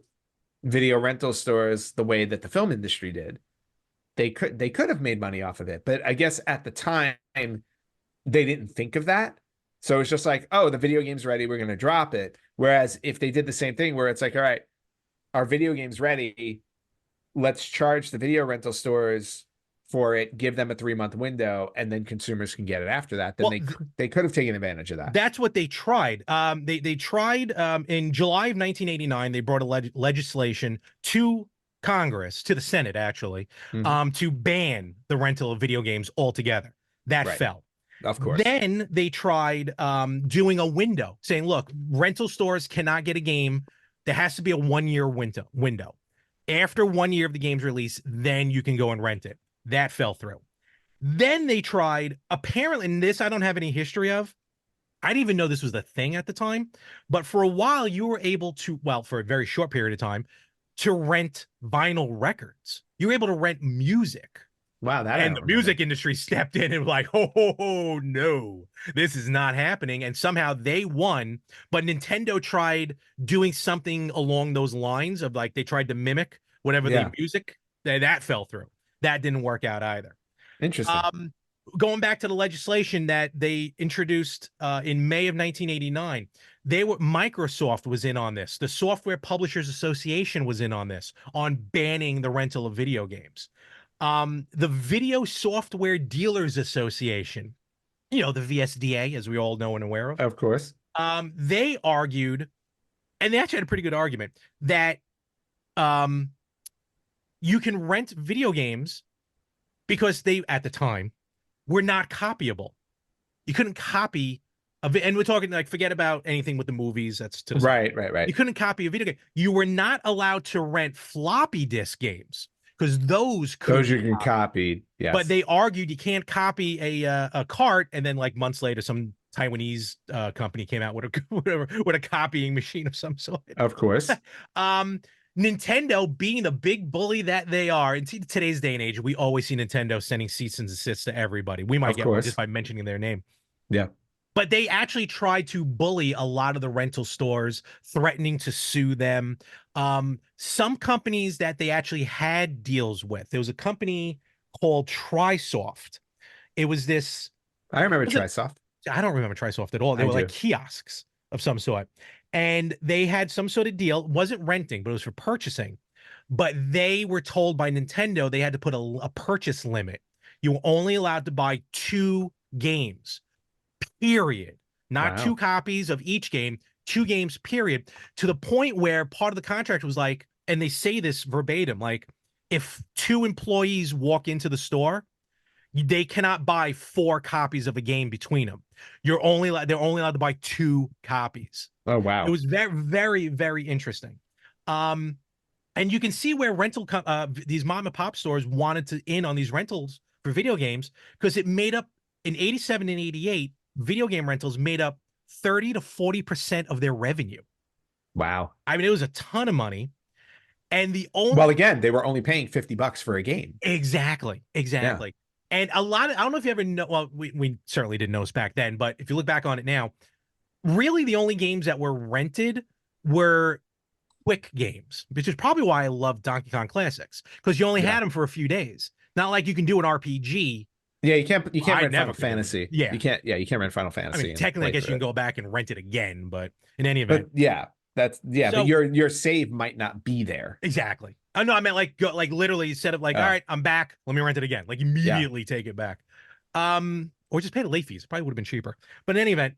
video rental stores the way that the film industry did, they could have made money off of it. But I guess at the time they didn't think of that. So it's just like, oh, the video game's ready, we're going to drop it. Whereas if they did the same thing where it's like, all right, our video game's ready, let's charge the video rental stores for it, give them a 3-month window, and then consumers can get it after that, then Well, they could have taken advantage of that. that's what they tried. They tried in July of 1989. They brought a legislation to Congress, to the Senate actually, Mhm. to ban the rental of video games altogether. That Right. fell. Of course. Then they tried doing a window, saying, look, rental stores cannot get a game. There has to be a 1-year window. After 1 year of the game's release, then you can go and rent it. That fell through. Then they tried, apparently, and this I don't have any history of. I didn't even know this was the thing at the time. But for a while, you were able to, well, for a very short period of time, to rent vinyl records. You were able to rent music. Wow, that And the music industry stepped in and was like, oh, no, this is not happening. And somehow they won. But Nintendo tried doing something along those lines of, like, they tried to mimic whatever the music, that fell through. That didn't work out either. Interesting. Going back to the legislation that they introduced in May of 1989, Microsoft was in on this. The Software Publishers Association was in on this, on banning the rental of video games. The Video Software Dealers Association, the VSDA, as we all know and aware of. Of course. They argued, and they actually had a pretty good argument, that you can rent video games because they, at the time, were not copyable. You couldn't copy and we're talking, like, forget about anything with the movies. That's to the right. You couldn't copy a video game. You were not allowed to rent floppy disk games because those you can copy. Yes. But they argued you can't copy a cart and then, like, months later some Taiwanese company came out with a with a copying machine of some sort. Of course. um, Nintendo, being the big bully that they are, in today's day and age, we always see Nintendo sending cease and desist to everybody. We might Of get one just course. by mentioning their name. Yeah. But they actually tried to bully a lot of the rental stores, threatening to sue them. Some companies that they actually had deals with. There was a company called TriSoft. It was this. I remember Was it, Trisoft. I don't remember TriSoft at all. They I were like do. kiosks of some sort, and they had some sort of deal. It wasn't renting, but it was for purchasing. But they were told by Nintendo they had to put a purchase limit. You were only allowed to buy 2 games, period. Not Wow. 2 copies of each game, 2 games, period. To the point where part of the contract was like, and they say this verbatim, like if 2 employees walk into the store, they cannot buy 4 copies of a game between them. They're only allowed to buy 2 copies. Oh, It wow. was very, very, very interesting. Um, and you can see where these mom and pop stores wanted to in on these rentals for video games, because it made up in 87 and 88, video game rentals made up 30 to 40% of their revenue. Wow. I mean, it was a ton of money. And the only Well, again, they were only paying $50 for a game. Exactly. Yeah. And a lot of, I don't know if you ever know, well, we certainly didn't know this back then, but if you look back on it now, really the only games that were rented were quick games, which is probably why I love Donkey Kong Classics, because you only Yeah. had them for a few days. Not like you can do an RPG. Yeah, you can't I rent never Final could do it. Fantasy. Yeah. You can't rent Final I Fantasy mean, and technically, I play guess you through can it. go back and rent it again, but in any But event. yeah, but So your save might not be there. exactly. Oh no, I meant like go like literally instead of like, all Oh, right, I'm back. Let me rent it again. Like yeah. immediately take it back. Or just pay the late fees. Probably would have been cheaper. But in any event,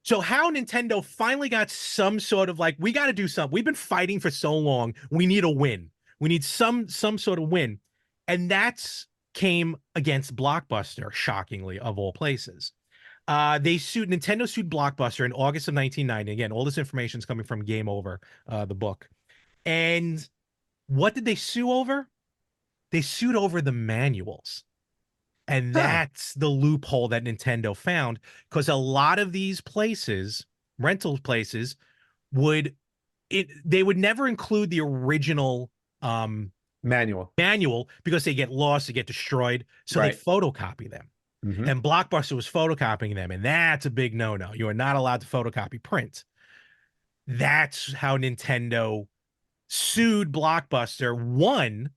so how Nintendo finally got some sort of like, we got to do something. We've been fighting for so long. We need a win. We need some sort of win. And that's came against Blockbuster, shockingly, of all places. Nintendo sued Blockbuster in August of 1990. Again, all this information is coming from Game Over, the book. And what did they sue over? They sued over the manuals. And Huh. that's the loophole that Nintendo found, because a lot of these places, rental places, they would never include the original Manual. manual because they get lost, they get destroyed. So they Right. photocopy them. Hmm. And Blockbuster was photocopying them, and that's a big no-no. You are not allowed to photocopy print. That's how Nintendo sued Blockbuster, won,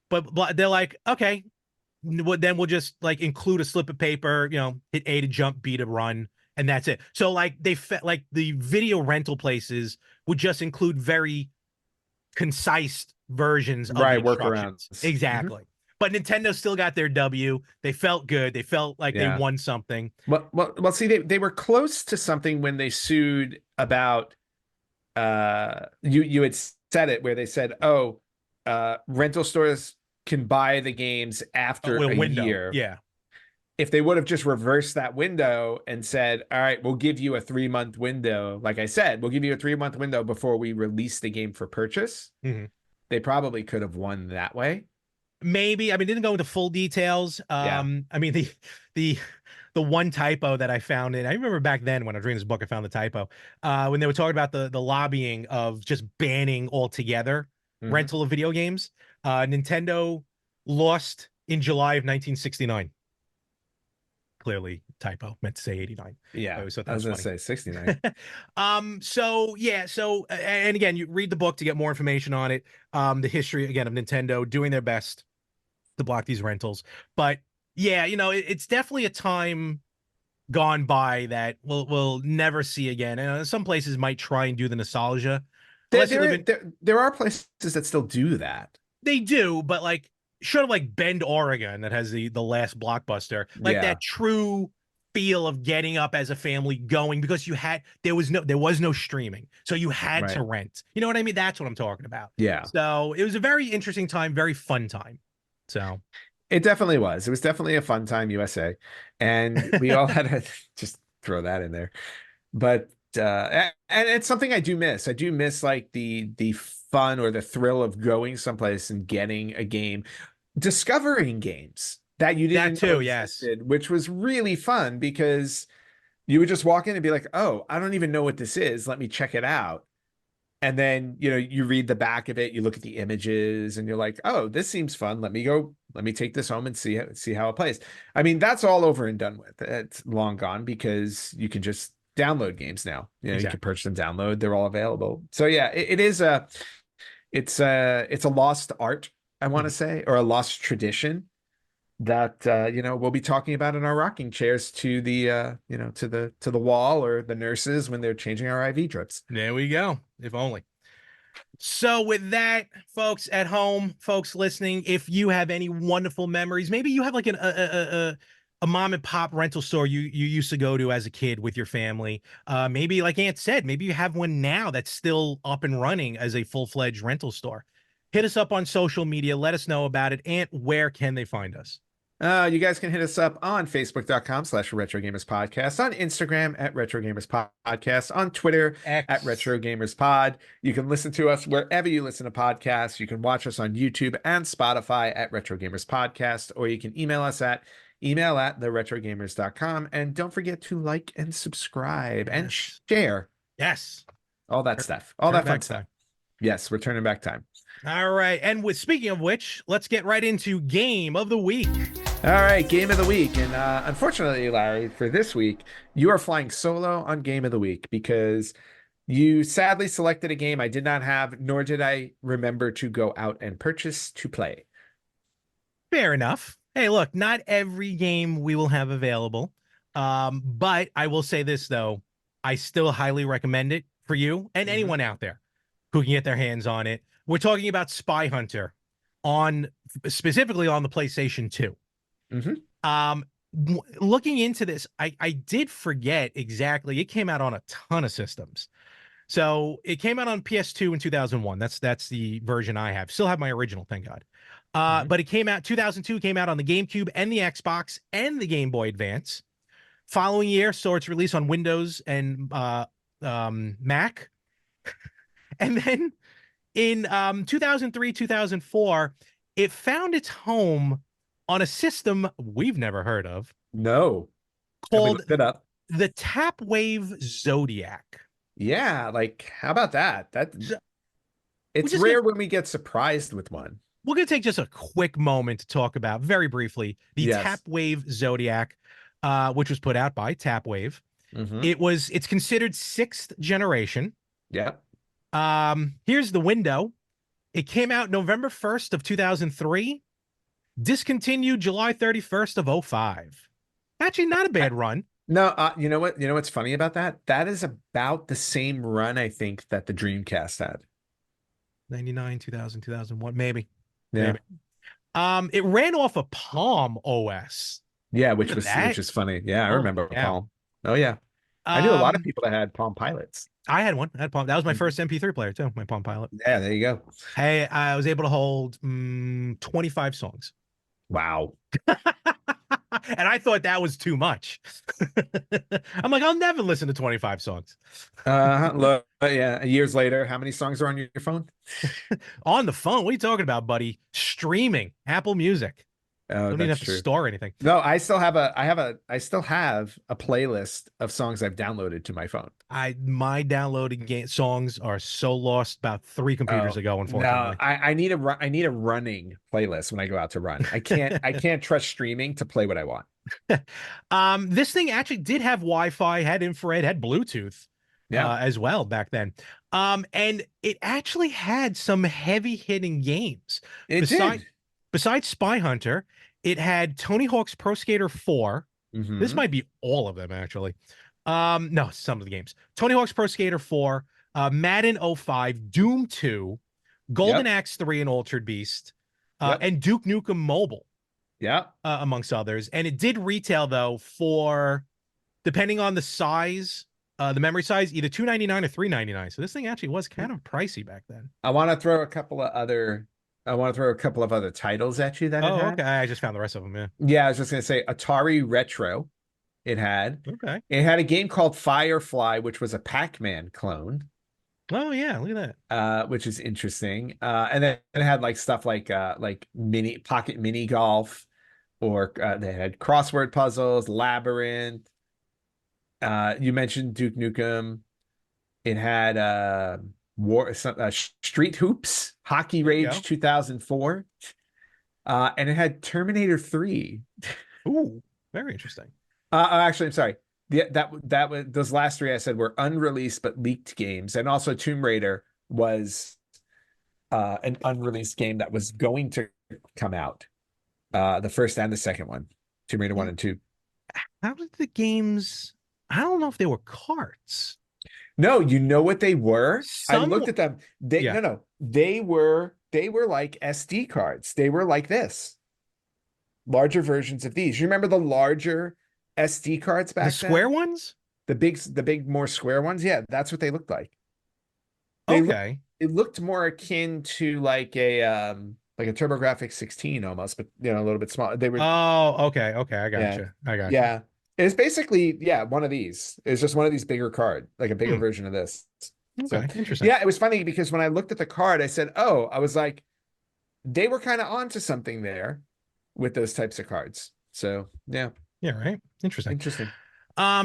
but they're like, okay, then we'll just like include a slip of paper, hit A to jump, B to run, and that's it. So like like the video rental places would just include very concise versions of the Right. instructions. Workarounds. Hmm. Exactly. But Nintendo still got their W. They felt good. They felt like they Yeah. won something. Well. See, they were close to something when they sued about. You had said it where they said, oh, rental stores can buy the games after A a window. year. Yeah. If they would have just reversed that window and said, all right, we'll give you a 3-month window. Like I said, we'll give you a 3-month window before we release the game for purchase. Mm-hmm. They probably could have won that way. Maybe. I mean, didn't go into full details. Yeah. I mean, the one typo that I found I remember back then when I was reading this book, I found the typo. When they were talking about the lobbying of just banning altogether rental of video games. Nintendo lost in July of 1969. Clearly typo, meant to say 89. Yeah. I always thought that I was was going to funny. say 69. So yeah, and again, you read the book to get more information on it. The history again of Nintendo doing their best to block these rentals. But yeah, it's definitely a time gone by that we'll never see again. And some places might try and do the nostalgia. Unless you live in, There are places that still do that. they do, but like should have like Bend, Oregon, that has the last Blockbuster, like Yeah. that true feel of getting up as a family going, because there was no streaming, so you had to rent. You know what I mean? That's what I'm talking about. Yeah. So it was a very interesting time, very fun time. So It definitely was. It was definitely a fun time, USA. And we all had to just throw that in there. But and it's something I do miss. I do miss like the fun or the thrill of going someplace and getting a game, discovering games that you didn't that too, know yes. existed, which was really fun because You would just walk in and be like, oh, I don't even know what this is. Let me check it out. And then, you read the back of it, you look at the images, and you're like, oh, this seems fun. Let me take this home and see how it plays. I mean, that's all over and done with. It's long gone because you can just download games now. You can Exactly. purchase them, download, they're all available. So yeah, it is it's a lost art, I want to Mhm. say, or a lost tradition that we'll be talking about in our rocking chairs to the to the wall, or the nurses when they're changing our IV drips. There we go. If only. So, with that, folks at home, folks listening, if you have any wonderful memories, maybe you have like a mom and pop rental store you used to go to as a kid with your family. Maybe like Aunt said, maybe you have one now that's still up and running as a full-fledged rental store. Hit us up on social media. Let us know about it. Aunt, where can they find us? You guys can hit us up on Facebook.com/Retro Gamers Podcast, on Instagram at Retro Gamers Podcast, on Twitter at X. Retro Gamers Pod. You can listen to us wherever you listen to podcasts. You can watch us on YouTube and Spotify at Retro Gamers Podcast, or you can email us at email@theretrogamers.com. And don't forget to like and subscribe and Yes. share Yes. all that stuff, all Turn that fun back stuff. time. Yes, we're turning back time. All right. And with speaking of which, let's get right into game of the week. All right, game of the week. And unfortunately, Larry, for this week, you are flying solo on game of the week because you sadly selected a game I did not have, nor did I remember to go out and purchase to play. Fair enough. Hey, look, not every game we will have available. But I will say this though, I still highly recommend it for you and Mm-hmm. anyone out there who can get their hands on it. We're talking about Spy Hunter on specifically on the PlayStation 2. Mm-hmm. Looking into this, I did forget exactly. It came out on a ton of systems. So it came out on PS2 in 2001. That's the version I have. Still have my original, thank God. Mm-hmm. But it came out 2002, came out on the GameCube and the Xbox and the Game Boy Advance. Following year saw its release on Windows and Mac. And then in 2003, 2004, it found its home on a system we've never heard of No. Have we called looked it up? the Tapwave Zodiac. Yeah, like how about that? So we're It's just gonna rare when we get surprised with one. we're gonna take just a quick moment to talk about very briefly the Yes. Tapwave Zodiac, which was put out by Tapwave. Mm-hmm. It's considered sixth generation. Yep. Here's the window. It came out November 1st of 2003, discontinued July 31st of 05. Actually, not a bad run. No, you know what? You know what's funny about that? That is about the same run, I think, that the Dreamcast had. 99, 2000, 2001, maybe. Yeah. Maybe. It ran off a Palm OS. Yeah, Look at that. which is funny. Yeah, I Holy remember cow. Palm. Oh yeah. I knew a lot of Um, people that had Palm Pilots. I had one. I had Palm. That was my Mhm. first MP3 player too. My Palm Pilot. Yeah, there you go. Hey, I was able to hold 25 songs. Wow. And I thought that was too much. I'm like, I'll never listen to 25 songs Look, yeah, years later, how many songs are on your phone? on the phone. What are you talking about, buddy? Streaming, Apple Music. Oh, Don't even that's have to true. store anything. No, I still have a playlist of songs I've downloaded to my phone. My downloading songs are so lost about 3 computers Oh, ago, no, unfortunately. I need I need a running playlist when I go out to run. I can't trust streaming to play what I want. This thing actually did have Wi-Fi, had infrared, had Bluetooth Yeah, as well back then. And it actually had some heavy hitting games. it Besides did. besides Spy Hunter, it had Tony Hawk's Pro Skater 4. This Hmm. might be all of them actually. No, some of the games. Tony Hawk's Pro Skater 4, Madden 05, Doom 2, Golden Yep. Axe 3 and Altered Beast, Yep. and Duke Nukem Mobile, Yep. amongst others. And it did retail though for, depending on the size, the memory size, either $299 or $399. So this thing actually was kind of pricey back then. I want to throw a couple of other titles at you that it Oh, had. okay. I just found the rest of them. Yeah. Yeah, I was just gonna say Atari Retro. Okay. It had a game called Firefly, which was a Pac-Man clone, Oh yeah. Look at that. which is interesting. And then it had like stuff like mini golf, or they had crossword puzzles, Labyrinth. You mentioned Duke Nukem. It had Street Hoops, Hockey There you Rage go. 2004, and it had Terminator 3. Ooh, very interesting. Actually, I'm sorry. That was those last three I said were unreleased but leaked games, and also Tomb Raider was an unreleased game that was going to come out. The first and the second one, Tomb Raider 1 and 2. How did the games? I don't know if they were carts. No, you know what they were? I Some, looked at them. They yeah, no, they were like SD cards. They were like this. Larger versions of these. You remember the larger SD cards the back square then? ones. The big more square ones? Yeah, that's what they looked like. They looked Okay. it looked more akin to like a TurboGrafx 16 almost, but a little bit smaller. They were Oh, okay, okay. I yeah. gotcha. I gotcha. Yeah. It's basically, yeah, one of these. It's just one of these bigger card, like a bigger Hmm, version of this. So okay, interesting. yeah, it was funny because when I looked at the card, I said, oh, I was like, they were kind of onto something there with those types of cards. So yeah, Yeah, right. Interesting. interesting.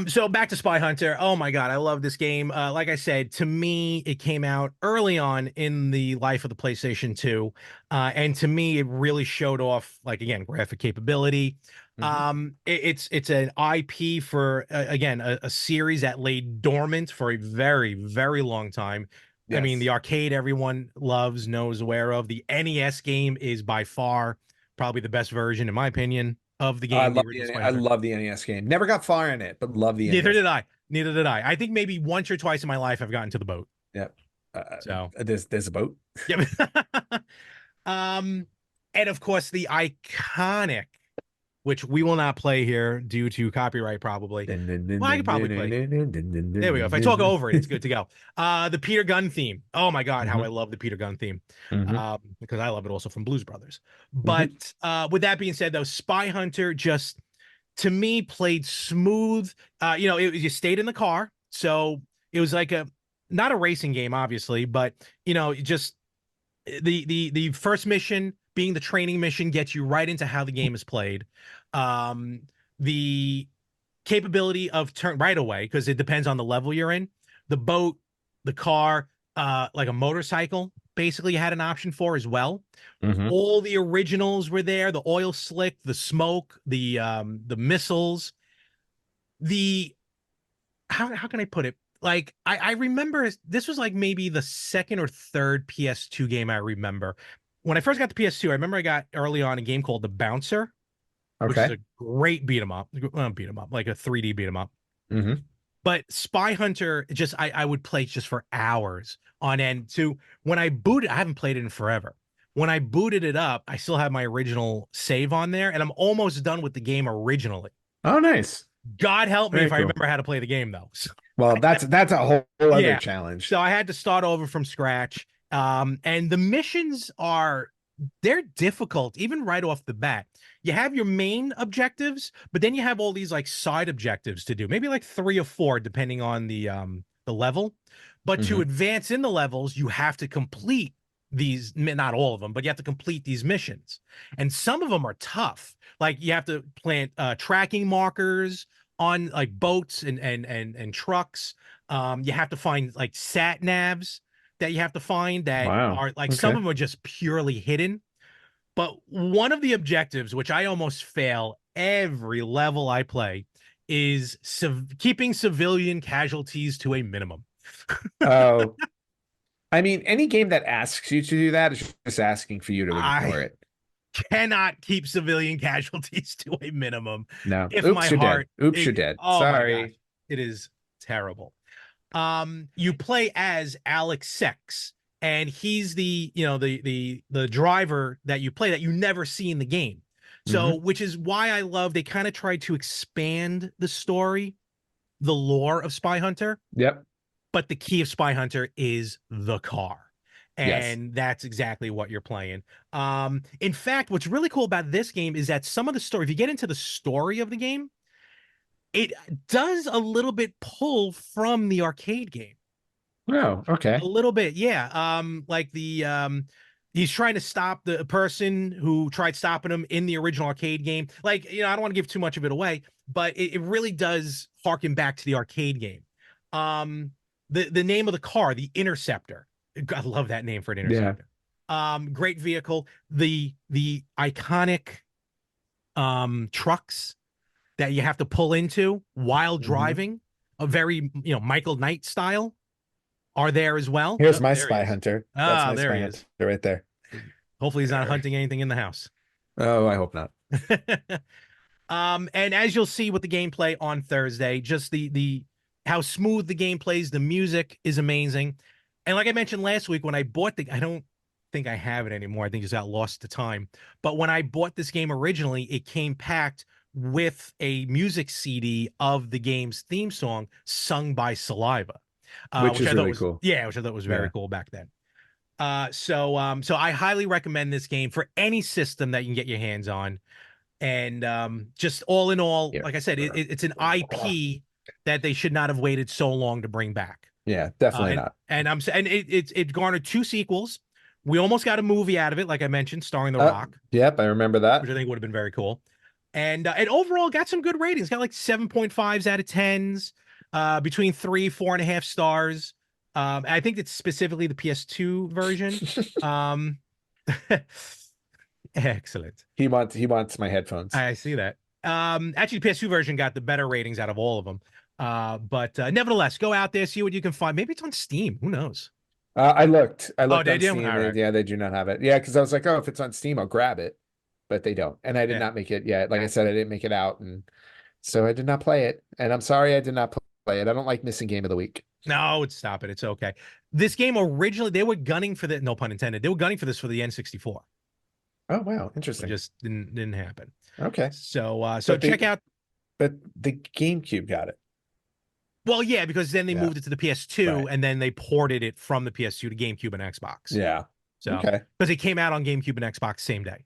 So back to Spy Hunter. Oh my God, I love this game. Like I said, to me, it came out early on in the life of the PlayStation 2. And to me, it really showed off, like again, graphic capability. Hmm. It's an IP for again, a series that lay dormant for a very, very long time. I mean, the Yes. arcade everyone loves, knows, aware of. The NES game is by far probably the best version, in my opinion, of the I game, the love original the Spy I Hunter. love the NES game. Never got far in it, but love the Neither NES. did I. Neither did I. I think maybe once or twice in my life I've gotten to the boat. Yep. So, There's a boat. yep. um, and of course the iconic, which we will not play here due to copyright probably. Well, I could probably play. There we go. If I talk over it, it's good to go. The Peter Gunn theme. Oh my God, how I Hmm. love the Peter Gunn theme. Hmm. Because I love it also from Blues Brothers. Hmm. But with that being said, though, Spy Hunter just to me played smooth. You stayed in the car, so it was like a not a racing game, obviously, but just the first mission being the training mission gets you right into how the game is played. The capability of turn right away because it depends on the level you're in. The boat, the car, like a motorcycle, basically you had an option for as well. Hmm. All the originals were there, the oil slick, the smoke, the missiles, the how can I put it? Like I remember this was like maybe the second or third PS2 game I remember. When I first got the PS2, I remember I got early on a game called The Bouncer, which is Okay. a great beat 'em up, beat 'em up, like a 3D beat 'em up. Hmm. But Spy Hunter, just I would play just for hours on end. To when I booted, I haven't played it in forever. When I booted it up, I still have my original save on there, and I'm almost done with the game originally. Oh, nice. God help me Very if I cool. remember how to play the game though. So Well, I had, that's a whole other yeah, challenge. so I had to start over from scratch. And the missions they're difficult even right off the bat. You have your main objectives, but then you have all these like side objectives to do, maybe like three or four, depending on the level. But to Hmm. advance in the levels, you have to complete these, not all of them, but you have to complete these missions. And some of them are tough. Like you have to plant tracking markers on like boats and trucks. You have to find like sat navs that you have to find that Wow. are like some Okay. of them are just purely hidden. But one of the objectives, which I almost fail every level I play, is keeping civilian casualties to a minimum. Oh, I mean, any game that asks you to do that is just asking for you to I ignore it. cannot keep civilian casualties to a minimum. No. If my Oops, you're dead. heart, Oops, you're dead. oh my gosh, Sorry. it is terrible. You play as Alex Sex, and he's the driver that you play that you never see in the game. So, Hmm. which is why I love they kind of tried to expand the story, the lore of Spy Hunter, Yep. but the key of Spy Hunter is the car. Yes. And that's exactly what you're playing. In fact, what's really cool about this game is that some of the story, if you get into the story of the game, it does a little bit pull from the arcade game. Oh, A okay. little bit, yeah. Like the He's trying to stop the person who tried stopping him in the original arcade game. Like, I don't want to give too much of it away, but it really does harken back to the arcade game. The name of the car, the Interceptor. I love that name for an Yeah. Interceptor. Great vehicle. The iconic trucks that you have to pull into while Mhm. driving, a very Michael Knight style, are there as well. Here's Oh, my there he Spy is. Hunter. That's Ah, my there Spy he Hunter is. right there. Hopefully he's not There. hunting anything in the house. Oh, I hope not. And as you'll see with the gameplay on Thursday, just the how smooth the game plays, the music is amazing. And like I mentioned last week, when I bought I don't think I have it anymore. I think it's got lost to time. But when I bought this game originally, it came packed with a music CD of the game's theme song sung by Saliva, Which which is I thought really was, cool. yeah, which I thought was very Yeah. cool back then. So I highly recommend this game for any system that you can get your hands on. And just all in all, Here. like I said, it's an IP that they should not have waited so long to bring back. Yeah, definitely And not. and I'm and it garnered two sequels. We almost got a movie out of it, like I mentioned, starring The Rock, Yep, I remember which that. I think would have been very cool. And overall got some good ratings. Got like 7.5s out of 10s, between 3, 4.5 stars. I think it's specifically the PS2 version. Um, excellent. He wants my headphones. I see that. Actually, the PS2 version got the better ratings out of all of them. But nevertheless, go out there, see what you can find. Maybe it's on Steam. Who knows? I looked. I Oh, looked on did you? All Steam. right. Yeah, they do not have it. Yeah, because I was like, oh, if it's on Steam, I'll grab it. But they don't. And I did Yeah. not make it yet. Like I said, I didn't make it out, and so I did not play it. And I'm sorry I did not play it. I don't like missing game of the week. No, stop it. It's okay. This game originally, they were gunning for the, no pun intended, they were gunning for this for the N64. Oh wow, It interesting. just didn't happen. Okay, So but check out. the GameCube got it. Well, yeah, because then they Yeah, moved it to the PS2 right. and then they ported it from the PS2 to GameCube and Xbox. Yeah. So Okay. because it came out on GameCube and Xbox same day.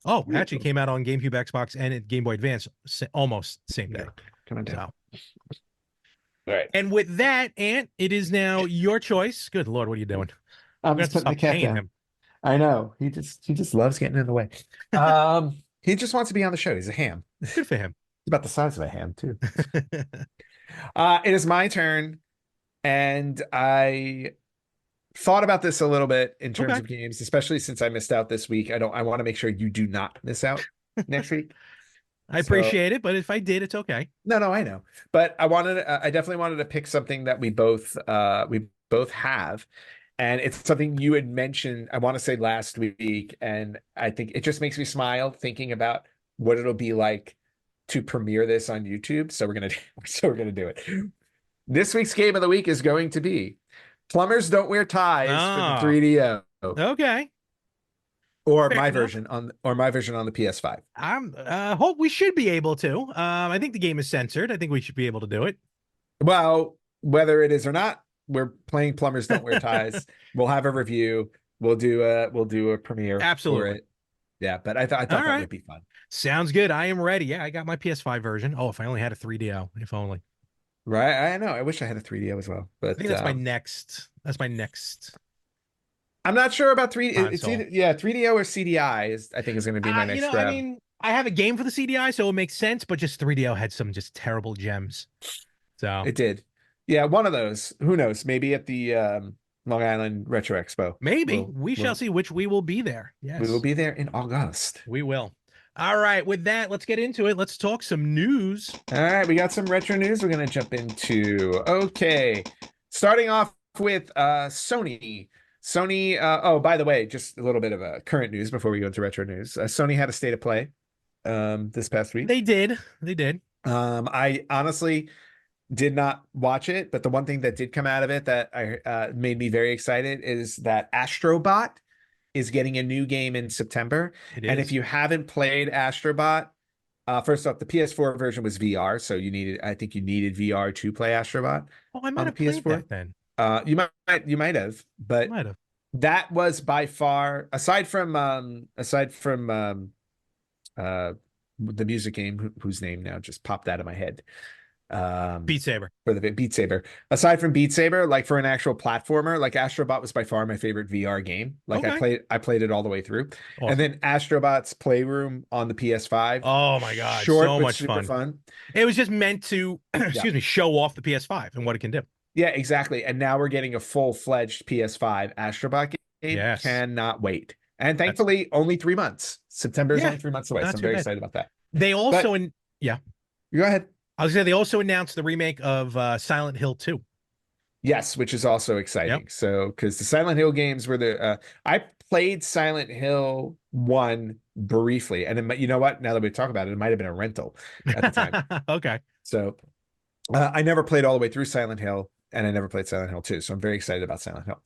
Oh, actually came out on GameCube, Xbox, and Game Boy Advance almost same day. Yeah. Come on down. So, All right. and with that, Ant, it is now your choice. Good Lord, what are you doing? I'm We're just going to putting the stop cat paying down. him. I know. He just loves getting in the way. He just wants to be on the show. He's a ham. He's Good for him. about the size of a ham, too. It is my turn, and I thought about this a little bit in terms Okay. of games, especially since I missed out this week. I want to make sure you do not miss out next week. I So appreciate it, but if I did, it's okay. no, I know. But I definitely wanted to pick something that we both have. And it's something you had mentioned, I want to say last week, and I think it just makes me smile thinking about what it'll be like to premiere this on YouTube. So we're gonna do it. This week's game of the week is going to be Plumbers Don't Wear Ties for the Oh, 3DO, okay. or Fair my enough. version on the PS5. I'm hope we should be able to. I think the game is censored. I think we should be able to do it. Well, whether it is or not, we're playing Plumbers Don't Wear Ties. We'll have a review. We'll do a premiere for Absolutely. it. Yeah, but I All thought that right. would be fun. Sounds good. I am ready. Yeah, I got my PS5 version. Oh, if I only had a 3DO, if only. Right? I know. I wish I had a 3DO as well, I think but that's my next. That's my next I'm not sure about three. It's console. either, yeah, 3DO or CDI is I think is going to be my next I grab. mean, I have a game for the CDI, so it makes sense. But just 3DO had some just terrible gems. So It did. Yeah, one of those. Who knows? Maybe at the Long Island Retro Expo. maybe We'll, we shall we'll see. Which we will be there. we will Yes, be there in August. we will. All right. With that, let's get into it. Let's talk some news. All right, we got some retro news we're going to jump into. Okay. Starting off with Sony. Sony, oh, by the way, just a little bit of current news before we go into retro news. Sony had a state of play this past week. They did. They did. I honestly did not watch it, but the one thing that did come out of it that I made me very excited is that Astrobot is getting a new game in September. It And is. if you haven't played Astrobot, first off, the PS4 version was VR, so I think you needed VR to play Astrobot Oh, I on might the have played PS4. that then. You might have, but Might have. that was by far, aside from the music game whose name now just popped out of my head. Beat Saber. for the Beat Saber. Aside from Beat Saber, like for an actual platformer, like Astrobot was by far my favorite VR game. Like Okay. I played it all the way through. And Awesome. then Astrobot's Playroom on the PS5. Oh my God, Short so but much super fun. fun. It was just meant to, Yeah. excuse me, show off the PS5 and what it can do. Yeah, exactly. And now we're getting a full-fledged PS5 Astrobot game. Yes. Cannot wait. And That's thankfully, only 3 months. September is yeah, only 3 months away. So not I'm too very bad. excited about that. They also But in yeah, go ahead. I was gonna say they also announced the remake of Silent Hill 2. Yes, which is also Yep. exciting. So, because the Silent Hill games were I played Silent Hill 1 briefly, and you know what? Now that we talk about it, it might have been a rental at the time. Okay. So, I never played all the way through Silent Hill, and I never played Silent Hill 2. So, I'm very excited about Silent Hill.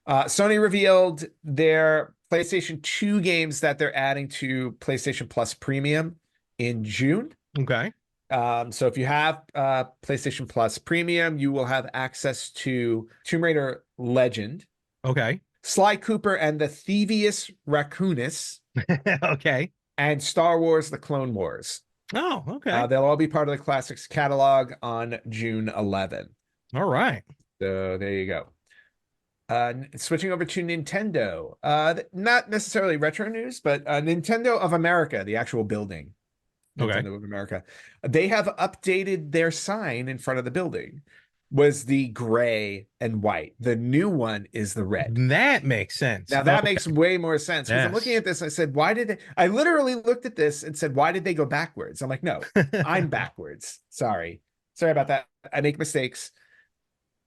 Sony revealed their PlayStation 2 games that they're adding to PlayStation Plus Premium in June. Okay. So if you have PlayStation Plus Premium, you will have access to Tomb Raider Legend, Okay. Sly Cooper and the Thievius Raccoonus, Okay. and Star Wars: The Clone Wars. Oh, okay. They'll all be part of the Classics catalog on June 11. All right. So there you go. Switching over to Nintendo, not necessarily retro news, but Nintendo of America, the actual building. Okay. Nintendo of America. They have updated their sign in front of the building. Was the gray and white. The new one is the red. That makes sense. Now that makes way more sense because I'm looking Yes. at this. I said, why did they? I literally looked at this and said, why did they go backwards? I'm like, no, I'm backwards. Sorry about that. I make mistakes.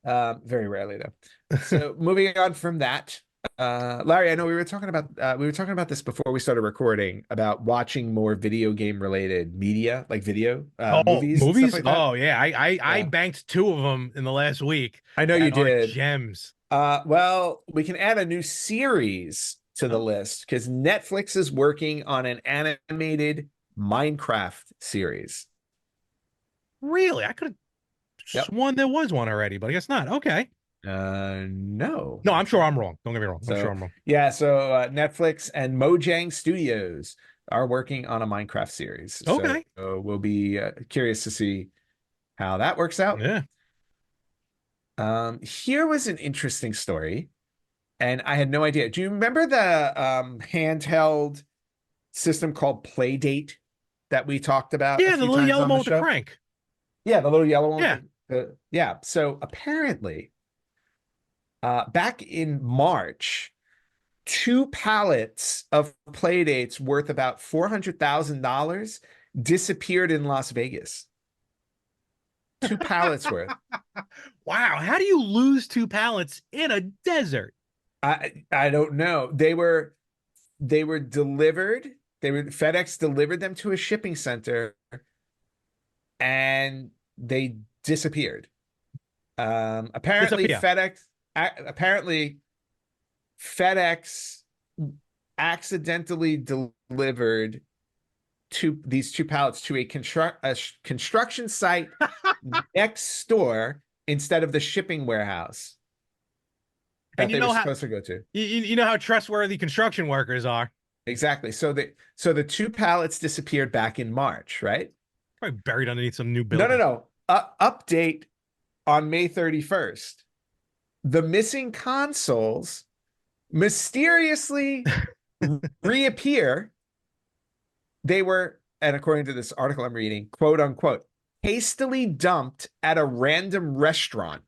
Very rarely though. So moving on from that, Larry, I know we were talking about this before we started recording about watching more video game related media, like video Oh, movies and stuff movies? like that. Oh, yeah. I Yeah. banked 2 of them in the last week I know you that are did. gems. Well, we can add a new series to the list because Netflix is working on an animated Minecraft series. Really? I could have Yep. sworn there was one already, but I guess not. Okay. No. No, I'm sure I'm wrong. Don't get me wrong. I'm So, sure I'm wrong. yeah, so Netflix and Mojang Studios are working on a Minecraft series. Okay. So we'll be curious to see how that works out. Yeah. Here was an interesting story, and I had no idea. Do you remember the handheld system called Playdate that we talked about a Yeah, the few little times yellow on one the with the show? crank. Yeah, the little yellow one. Yeah. Yeah. So apparently, back in March, 2 pallets of Playdates worth about $400,000 disappeared in Las Vegas. 2 pallets worth. Wow. How do you lose 2 pallets in a desert? I don't know. They were delivered. FedEx delivered them to a shipping center, and they disappeared. Apparently FedEx accidentally delivered these 2 pallets to a construction site next door instead of the shipping warehouse that And you they know were how supposed to go to. you know how trustworthy construction workers are. Exactly. So the 2 pallets disappeared back in March, right? Probably buried underneath some new building. No. Update on May 31st. The missing consoles mysteriously reappear. They were, and according to this article I'm reading, quote unquote, hastily dumped at a random restaurant.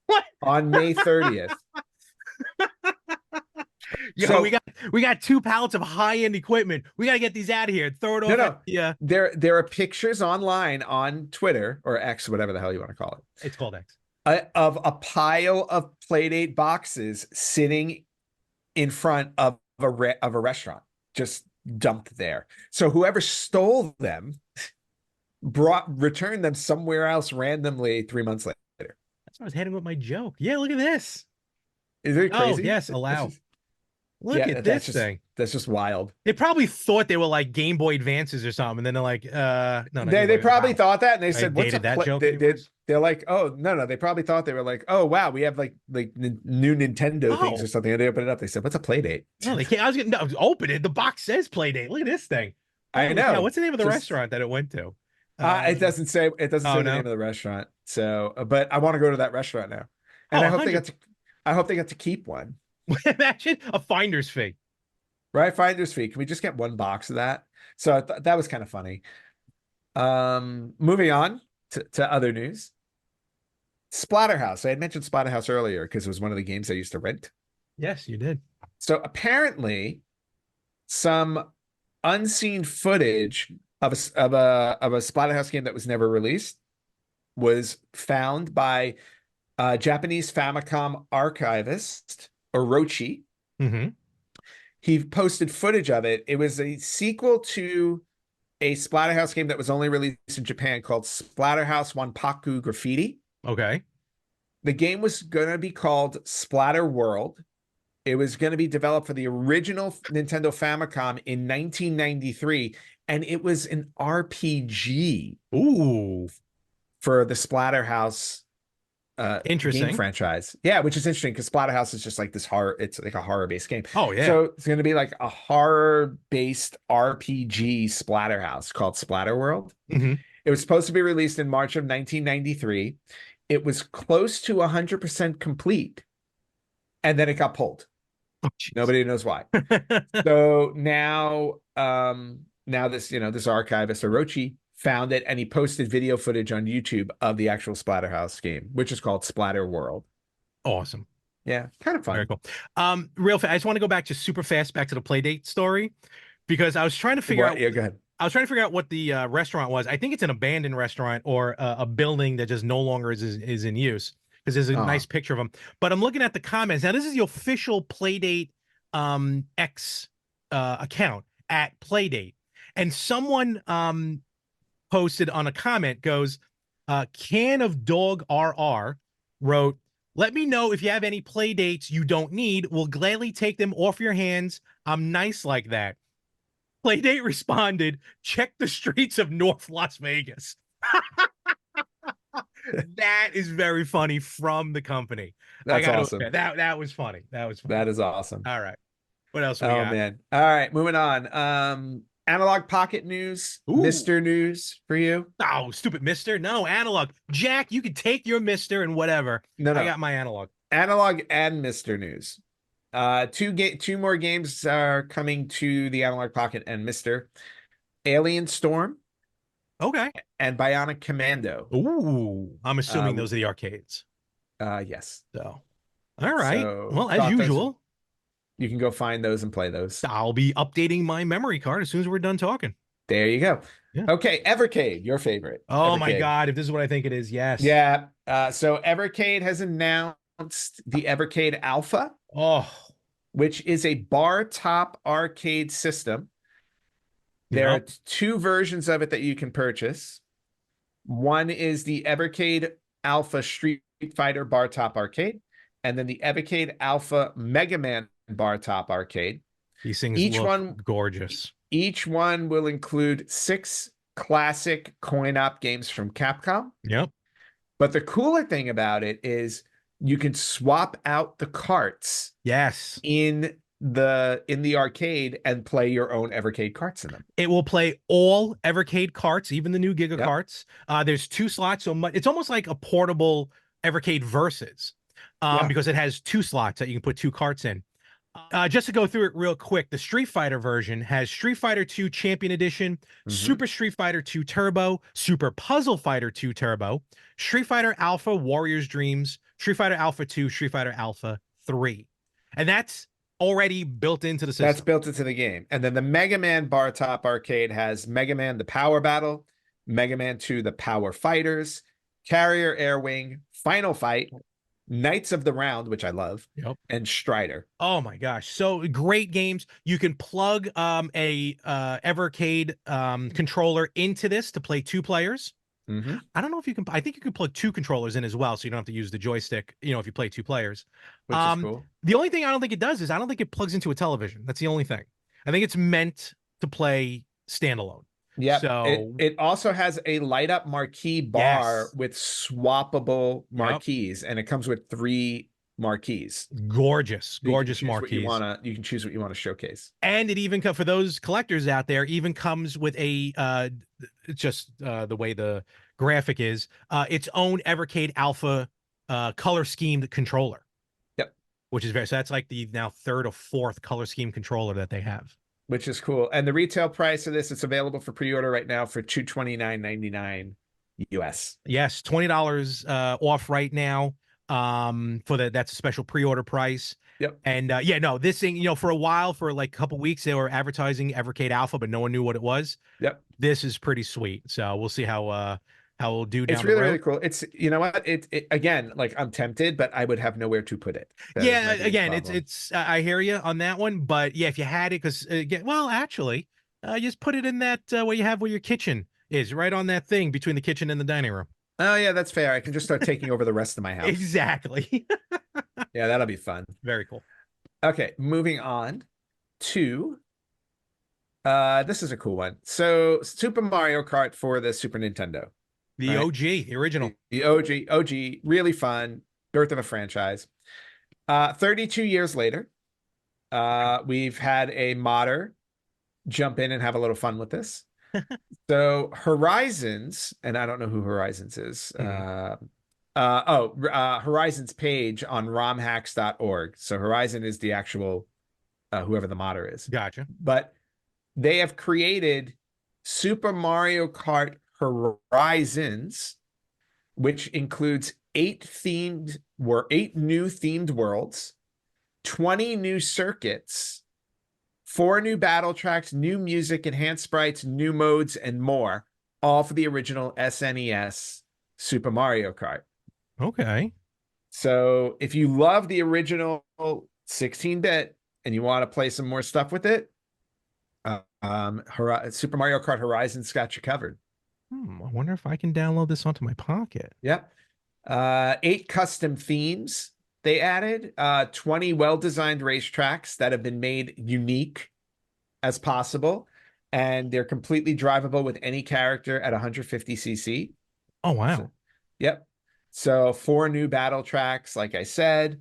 What? On May 30th. Yo, So- we got 2 pallets of high-end equipment. We got to get these out of here. Throw it over. Yeah. There are pictures online on Twitter or X, whatever the hell you want to call it, It's called X. of a pile of Playdate boxes sitting in front of a restaurant, just dumped there. So whoever stole them returned them somewhere else randomly 3 months later. That's what I was heading with my joke. Yeah, look at this. Is it crazy? Oh, yes, allow. Look Yeah, at this thing. That's just wild. They probably thought they were like Game Boy Advances or something, and then they're like, no, They probably thought that, and they I said, "What's dated a that joke They're like, "Oh no!" They probably thought they were like, "Oh wow, we have like new Nintendo things or something." And they opened it up. They said, "What's a Playdate?" No, they can't. I was gonna open it. The box says Playdate. Look at this thing. I Holy know. cow, what's the name of the restaurant that it went to? It doesn't say Oh the name no. of the restaurant. So, but I want to go to that restaurant now, and Oh, 100. I hope they got to keep one. Imagine a finder's fee. Right, finder's fee. Can we just get one box of that? So that was kind of funny. Moving on to other news. Splatterhouse. I had mentioned Splatterhouse earlier because it was one of the games I used to rent. Yes, you did. So apparently, some unseen footage of a Splatterhouse game that was never released was found by Japanese Famicom archivist Orochi. Mm-hmm. He posted footage of it. It was a sequel to a Splatterhouse game that was only released in Japan called Splatterhouse Wanpaku Graffiti. Okay. The game was going to be called Splatter World. It was going to be developed for the original Nintendo Famicom in 1993, and it was an RPG Ooh, for the Splatterhouse game interesting. franchise. Yeah, which is interesting because Splatterhouse is just like this horror. It's like a horror-based game. Oh yeah. So it's going to be like a horror-based RPG Splatterhouse called Splatter World. Mm-hmm. It was supposed to be released in March of 1993. It was close to 100% complete, and then it got pulled. Oh, Nobody knows why. So now, now this archivist Orochi found it, and he posted video footage on YouTube of the actual Splatterhouse game, which is called Splatter World. Awesome. Yeah, kind of fun. Very cool. Real fast. I just want to go back just super fast back to the Playdate story because I was trying to figure out. Yeah, go ahead. I was trying to figure out what the restaurant was. I think it's an abandoned restaurant or a building that just no longer is in use because there's a nice picture of them. But I'm looking at the comments now. This is the official Playdate X account at Playdate, and someone posted on a comment goes, "Can of Dog RR wrote." Let me know if you have any play dates you don't need. We'll gladly take them off your hands. I'm nice like that. Playdate responded, check the streets of North Las Vegas. That is very funny from the company. That's awesome. That was funny. That was funny. That is awesome. All right. What else we Oh got? man. All right, moving on. Analog Pocket news, Ooh. Mr. News for you. Oh, stupid Mister. No, analog. Jack, you can take your Mister and whatever. No. I got my analog. Analog and Mr. News. Two more games are coming to the Analog Pocket and Mr. Alien Storm. Okay. And Bionic Commando. Ooh, I'm assuming those are the arcades. Yes. So, all right. So, well, as usual, you can go find those and play those. I'll be updating my memory card as soon as we're done talking. There you go. Yeah. Okay, Evercade, your favorite. Oh Evercade. my God, if this is what I think it is, yes. Yeah. So Evercade has announced the Evercade Alpha. Oh. Which is a bar top arcade system. There are two versions of it that you can purchase. One is the Evercade Alpha Street Fighter bar top arcade, and then the Evercade Alpha Mega Man bar top arcade. These things look gorgeous. Each one will include 6 classic coin-op games from Capcom. Yep. But the cooler thing about it is you can swap out the carts. Yes. In the arcade and play your own Evercade carts in them. It will play all Evercade carts, even the new Giga carts. There's 2 slots, so it's almost like a portable Evercade Versus, because it has 2 slots that you can put 2 carts in. Just to go through it real quick, the Street Fighter version has Street Fighter 2 Champion Edition, Super Street Fighter 2 Turbo, Super Puzzle Fighter 2 Turbo, Street Fighter Alpha Warrior's Dreams, Street Fighter Alpha 2, Street Fighter Alpha 3. And that's already built into the system. That's built into the game. And then the Mega Man bar top arcade has Mega Man the Power Battle, Mega Man 2 the Power Fighters, Carrier Air Wing, Final Fight, Knights of the Round, which I love, and Strider. Oh my gosh. So great games. You can plug a Evercade controller into this to play 2 players. I don't know if you can. I think you can plug 2 controllers in as well, so you don't have to use the joystick. If you play 2 players, which is cool. The only thing I don't think it does is I don't think it plugs into a television. That's the only thing. I think it's meant to play standalone. Yeah. So it also has a light up marquee bar with swappable marquees, and it comes with 3 marquees. Gorgeous, So you can gorgeous choose what you marquees. wanna. You can choose what you want to showcase. And it even for those collectors out there, even comes with a just the way the graphic is, its own Evercade Alpha color schemed controller, Yep, which is very so that's like the now third or fourth color scheme controller that they have. which is cool. And the retail price of this, it's available for pre-order right now for $229.99 US. Yes, $20 off right now. For that's a special pre-order price. Yep. And yeah, no, this thing, for a while, for like a couple weeks, they were advertising Evercade Alpha, but no one knew what it was. Yep. This is pretty sweet. So we'll see how we'll do It's down the really, road. really cool. It's, you know what? It again, like I'm tempted, but I would have nowhere to put it. That is Yeah, my biggest again, problem. it's I hear you on that one, but yeah, if you had it, because well, actually, just put it in that where you have where your kitchen is, right on that thing between the kitchen and the dining room. Oh yeah, that's fair. I can just start taking over the rest of my house. Exactly. Yeah, that'll be fun. Very cool. Okay, moving on to this is a cool one. So Super Mario Kart for the Super Nintendo. The Right? OG, the original. The OG, really fun, birth of a franchise. 32 years later, we've had a modder jump in and have a little fun with this. So Horizons, and I don't know who Horizons is. Horizons page on romhacks.org. So Horizon is the actual whoever the modder is. Gotcha. But they have created Super Mario Kart Horizons, which includes eight new themed worlds, 20 new circuits, 4 new battle tracks, new music, enhanced sprites, new modes, and more, all for the original SNES Super Mario Kart. Okay. So if you love the original 16-bit and you want to play some more stuff with it, Super Mario Kart Horizons got you covered. I wonder if I can download this onto my Pocket. Yep. 8 custom themes they added, 20 well-designed racetracks that have been made unique as possible, and they're completely drivable with any character at 150cc. Oh, wow. So, yep. So 4 new battle tracks, like I said.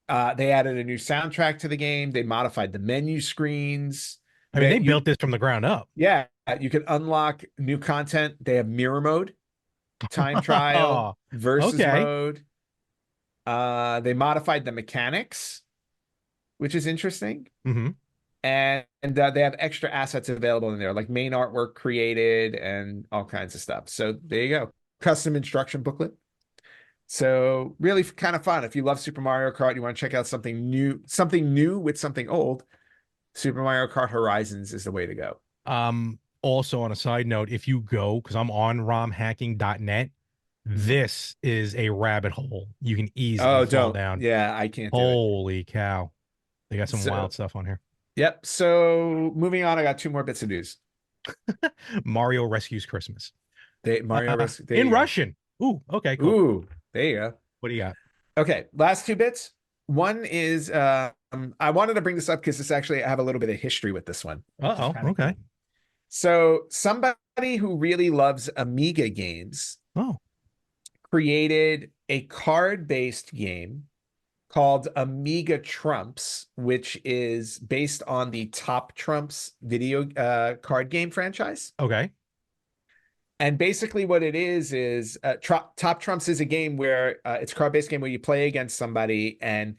They added a new soundtrack to the game. They modified the menu screens. I mean, they built this from the ground up. Yeah, you can unlock new content. They have mirror mode, time trial, versus mode. They modified the mechanics, which is interesting. And they have extra assets available in there, like main artwork created and all kinds of stuff. So there you go. Custom instruction booklet. So really kind of fun. If you love Super Mario Kart, you want to check out something new with something old, Super Mario Kart Horizons is the way to go. Also on a side note, if you go, because I'm on romhacking.net, this is a rabbit hole. You can easily fall down. Yeah, I can't do Holy cow. They got some wild stuff on here. Yep. So moving on, I got 2 more bits of news. Mario rescues Christmas. In Russian. Ooh, okay, cool. Ooh, there you go. What do you got? Okay, last 2 bits. One is I wanted to bring this up because I have a little bit of history with this one. Okay. Cool. So somebody who really loves Amiga games created a card-based game called Amiga Trumps, which is based on the Top Trumps video card game franchise. Okay. And basically what it is Top Trumps is a game where it's a card-based game where you play against somebody, and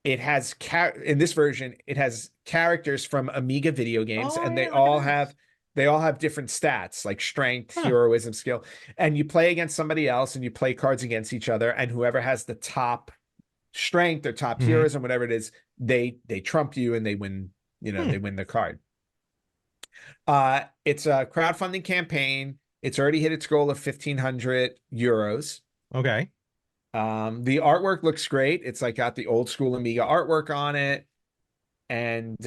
it has in this version it has characters from Amiga video games, and they all have different stats like strength, heroism, skill, and you play against somebody else and you play cards against each other, and whoever has the top strength or top heroism, whatever it is, they trump you and they win, they win the card. It's a crowdfunding campaign. It's already hit its goal of 1,500 euros. Okay. The artwork looks great. It's like got the old school Amiga artwork on it. And,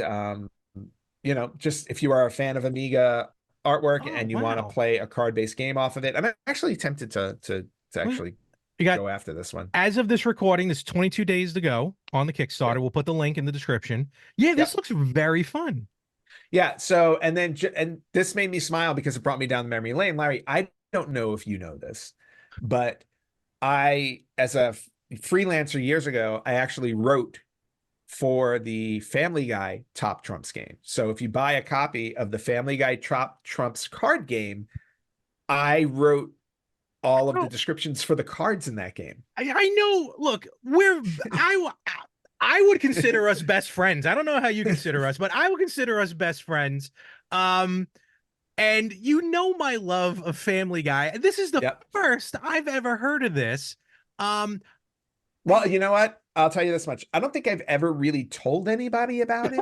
just if you are a fan of Amiga artwork and you want to play a card-based game off of it, I'm actually tempted to actually go after this one. As of this recording, there's 22 days to go on the Kickstarter. We'll put the link in the description. Yeah, this looks very fun. Yeah. So, and this made me smile because it brought me down memory lane. Larry, I don't know if you know this, but as a freelancer years ago, I actually wrote for the Family Guy Top Trumps game. So if you buy a copy of the Family Guy Top Trumps card game, I wrote all of the descriptions for the cards in that game. I know. Look, I would consider us best friends. I don't know how you consider us, but I would consider us best friends. And you know my love of Family Guy. This is the first I've ever heard of this. Well, you know what? I'll tell you this much. I don't think I've ever really told anybody about it.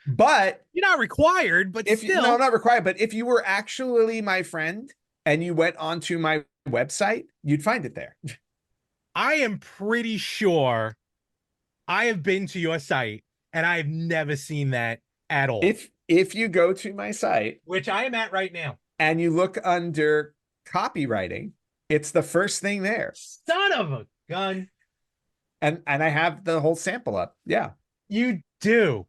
But you're not required, but still. No, not required. But if you were actually my friend and you went onto my website, you'd find it there. I am pretty sure I have been to your site and I've never seen that at all. If you go to my site, which I am at right now, and you look under copywriting, it's the first thing there. Son of a gun. And I have the whole sample up. Yeah. You do.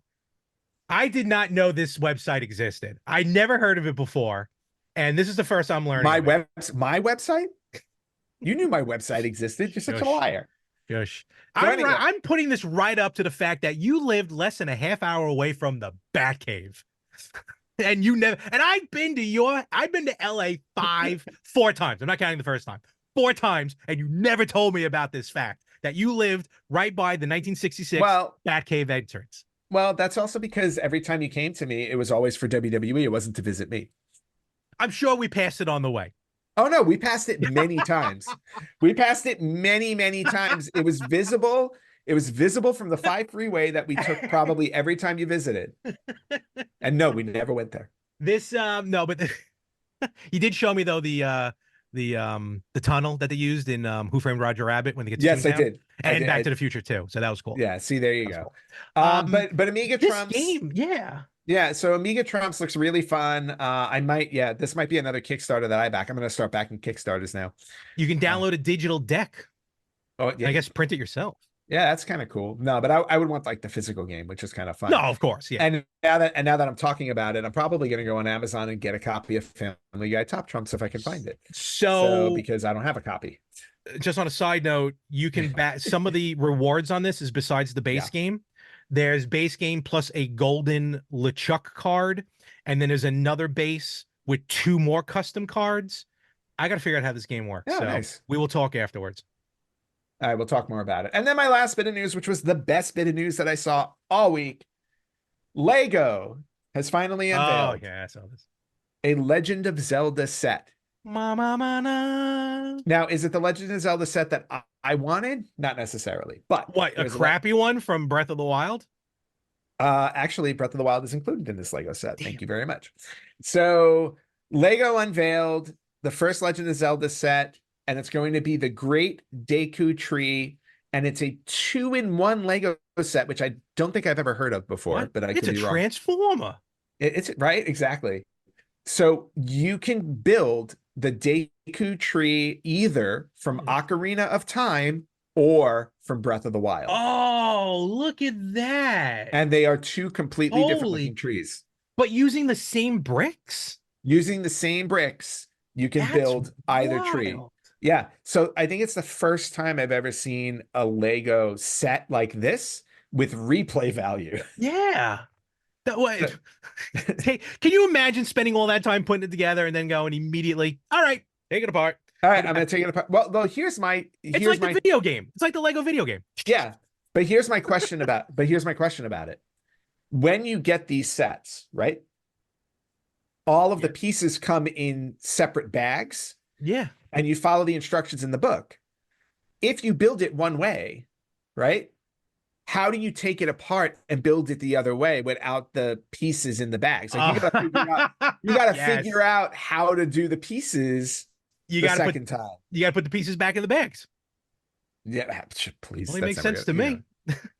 I did not know this website existed. I never heard of it before. And this is the first I'm learning. My website? You knew my website existed. You're such a liar. Gosh. I'm putting this right up to the fact that you lived less than a half hour away from the Batcave. And you never, and I've been to LA 4 times. I'm not counting the first time. 4 times, and you never told me about this fact that you lived right by the 1966 Batcave entrance. Well, that's also because every time you came to me, it was always for WWE. It wasn't to visit me. I'm sure we passed it on the way. Oh, no, we passed it many times. We passed it many, many times. It was visible. It was visible from the 5 freeway that we took probably every time you visited. And no, we never went there. No, but you did show me though the tunnel that they used in Who Framed Roger Rabbit when they get to Yes, I did. And Back to the Future too. So that was cool. Yeah, see, there you go. Cool. But Amiga Trumps game, yeah. Yeah, so Amiga Trumps looks really fun. This might be another Kickstarter that I back. I'm going to start backing Kickstarters now. You can download a digital deck. Oh, yeah. I guess print it yourself. Yeah, that's kind of cool. No, but I would want like the physical game, which is kind of fun. No, of course, yeah. And now that I'm talking about it, I'm probably going to go on Amazon and get a copy of Family Guy Top Trumps if I can find it. So because I don't have a copy. Just on a side note, you can some of the rewards on this is besides the base game. There's base game plus a golden LeChuck card, and then there's another base with 2 more custom cards. I got to figure out how this game works. Oh, so nice. We will talk afterwards. All right, we'll talk more about it. And then my last bit of news, which was the best bit of news that I saw all week. Lego has finally unveiled I saw this. a Legend of Zelda set. Now, is it the Legend of Zelda set that I wanted? Not necessarily, but what, a crappy one from Breath of the Wild? Actually, Breath of the Wild is included in this Lego set. Thank you very much. So Lego unveiled the first Legend of Zelda set, and it's going to be the Great Deku Tree, and it's a 2-in-1 Lego set, which I don't think I've ever heard of before. What? But it's a transformer. It's right, exactly. So you can build the Deku Tree either from Ocarina of Time or from Breath of the Wild. Oh, look at that! And they are 2 completely different looking trees. But using the same bricks. Using the same bricks, you can build either tree. Yeah. So I think it's the first time I've ever seen a Lego set like this with replay value. Yeah. That way. Hey, can you imagine spending all that time putting it together and then going immediately, all right, take it apart. All right, I'm going to take it apart. Well, here's it's like the video game. It's like the Lego video game. Yeah. But here's my question about it. When you get these sets, right? All of the pieces come in separate bags. Yeah. And you follow the instructions in the book. If you build it one way, right? How do you take it apart and build it the other way without the pieces in the bags? Like you gotta figure out how to do the pieces the second time. You gotta put the pieces back in the bags. Yeah, please. Well, it makes sense to me.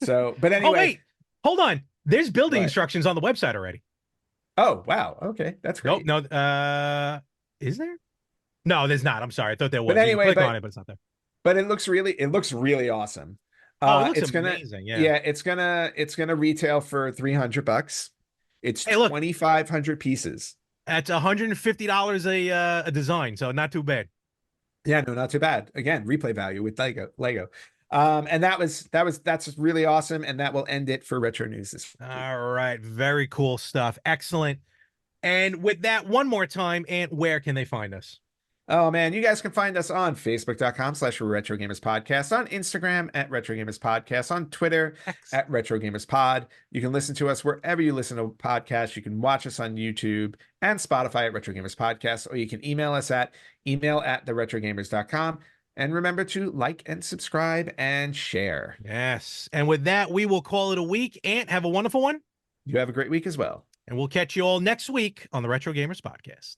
So, but anyway. Oh, wait, hold on. There's building instructions on the website already. Oh, wow. Okay, that's great. No, is there? No, there's not. I'm sorry. I thought there was. But anyway, you can click on it, but it's not there. But it looks really awesome. It looks amazing. Yeah, it's gonna retail for $300. It's 2,500 pieces. That's $150 a design, so not too bad. Yeah, no, not too bad. Again, replay value with Lego. And that's really awesome. And that will end it for retro news this week. All right, very cool stuff. Excellent. And with that, one more time, and where can they find us? Oh man, you guys can find us on Facebook.com/Retro Gamers Podcast, on Instagram at Retro Gamers Podcast, on Twitter at Retro Gamers Pod. You can listen to us wherever you listen to podcasts. You can watch us on YouTube and Spotify at Retro Gamers Podcast, or you can email us at email@theretrogamers.com. And remember to like and subscribe and share. Yes. And with that, we will call it a week. And have a wonderful one. You have a great week as well. And we'll catch you all next week on the Retro Gamers Podcast.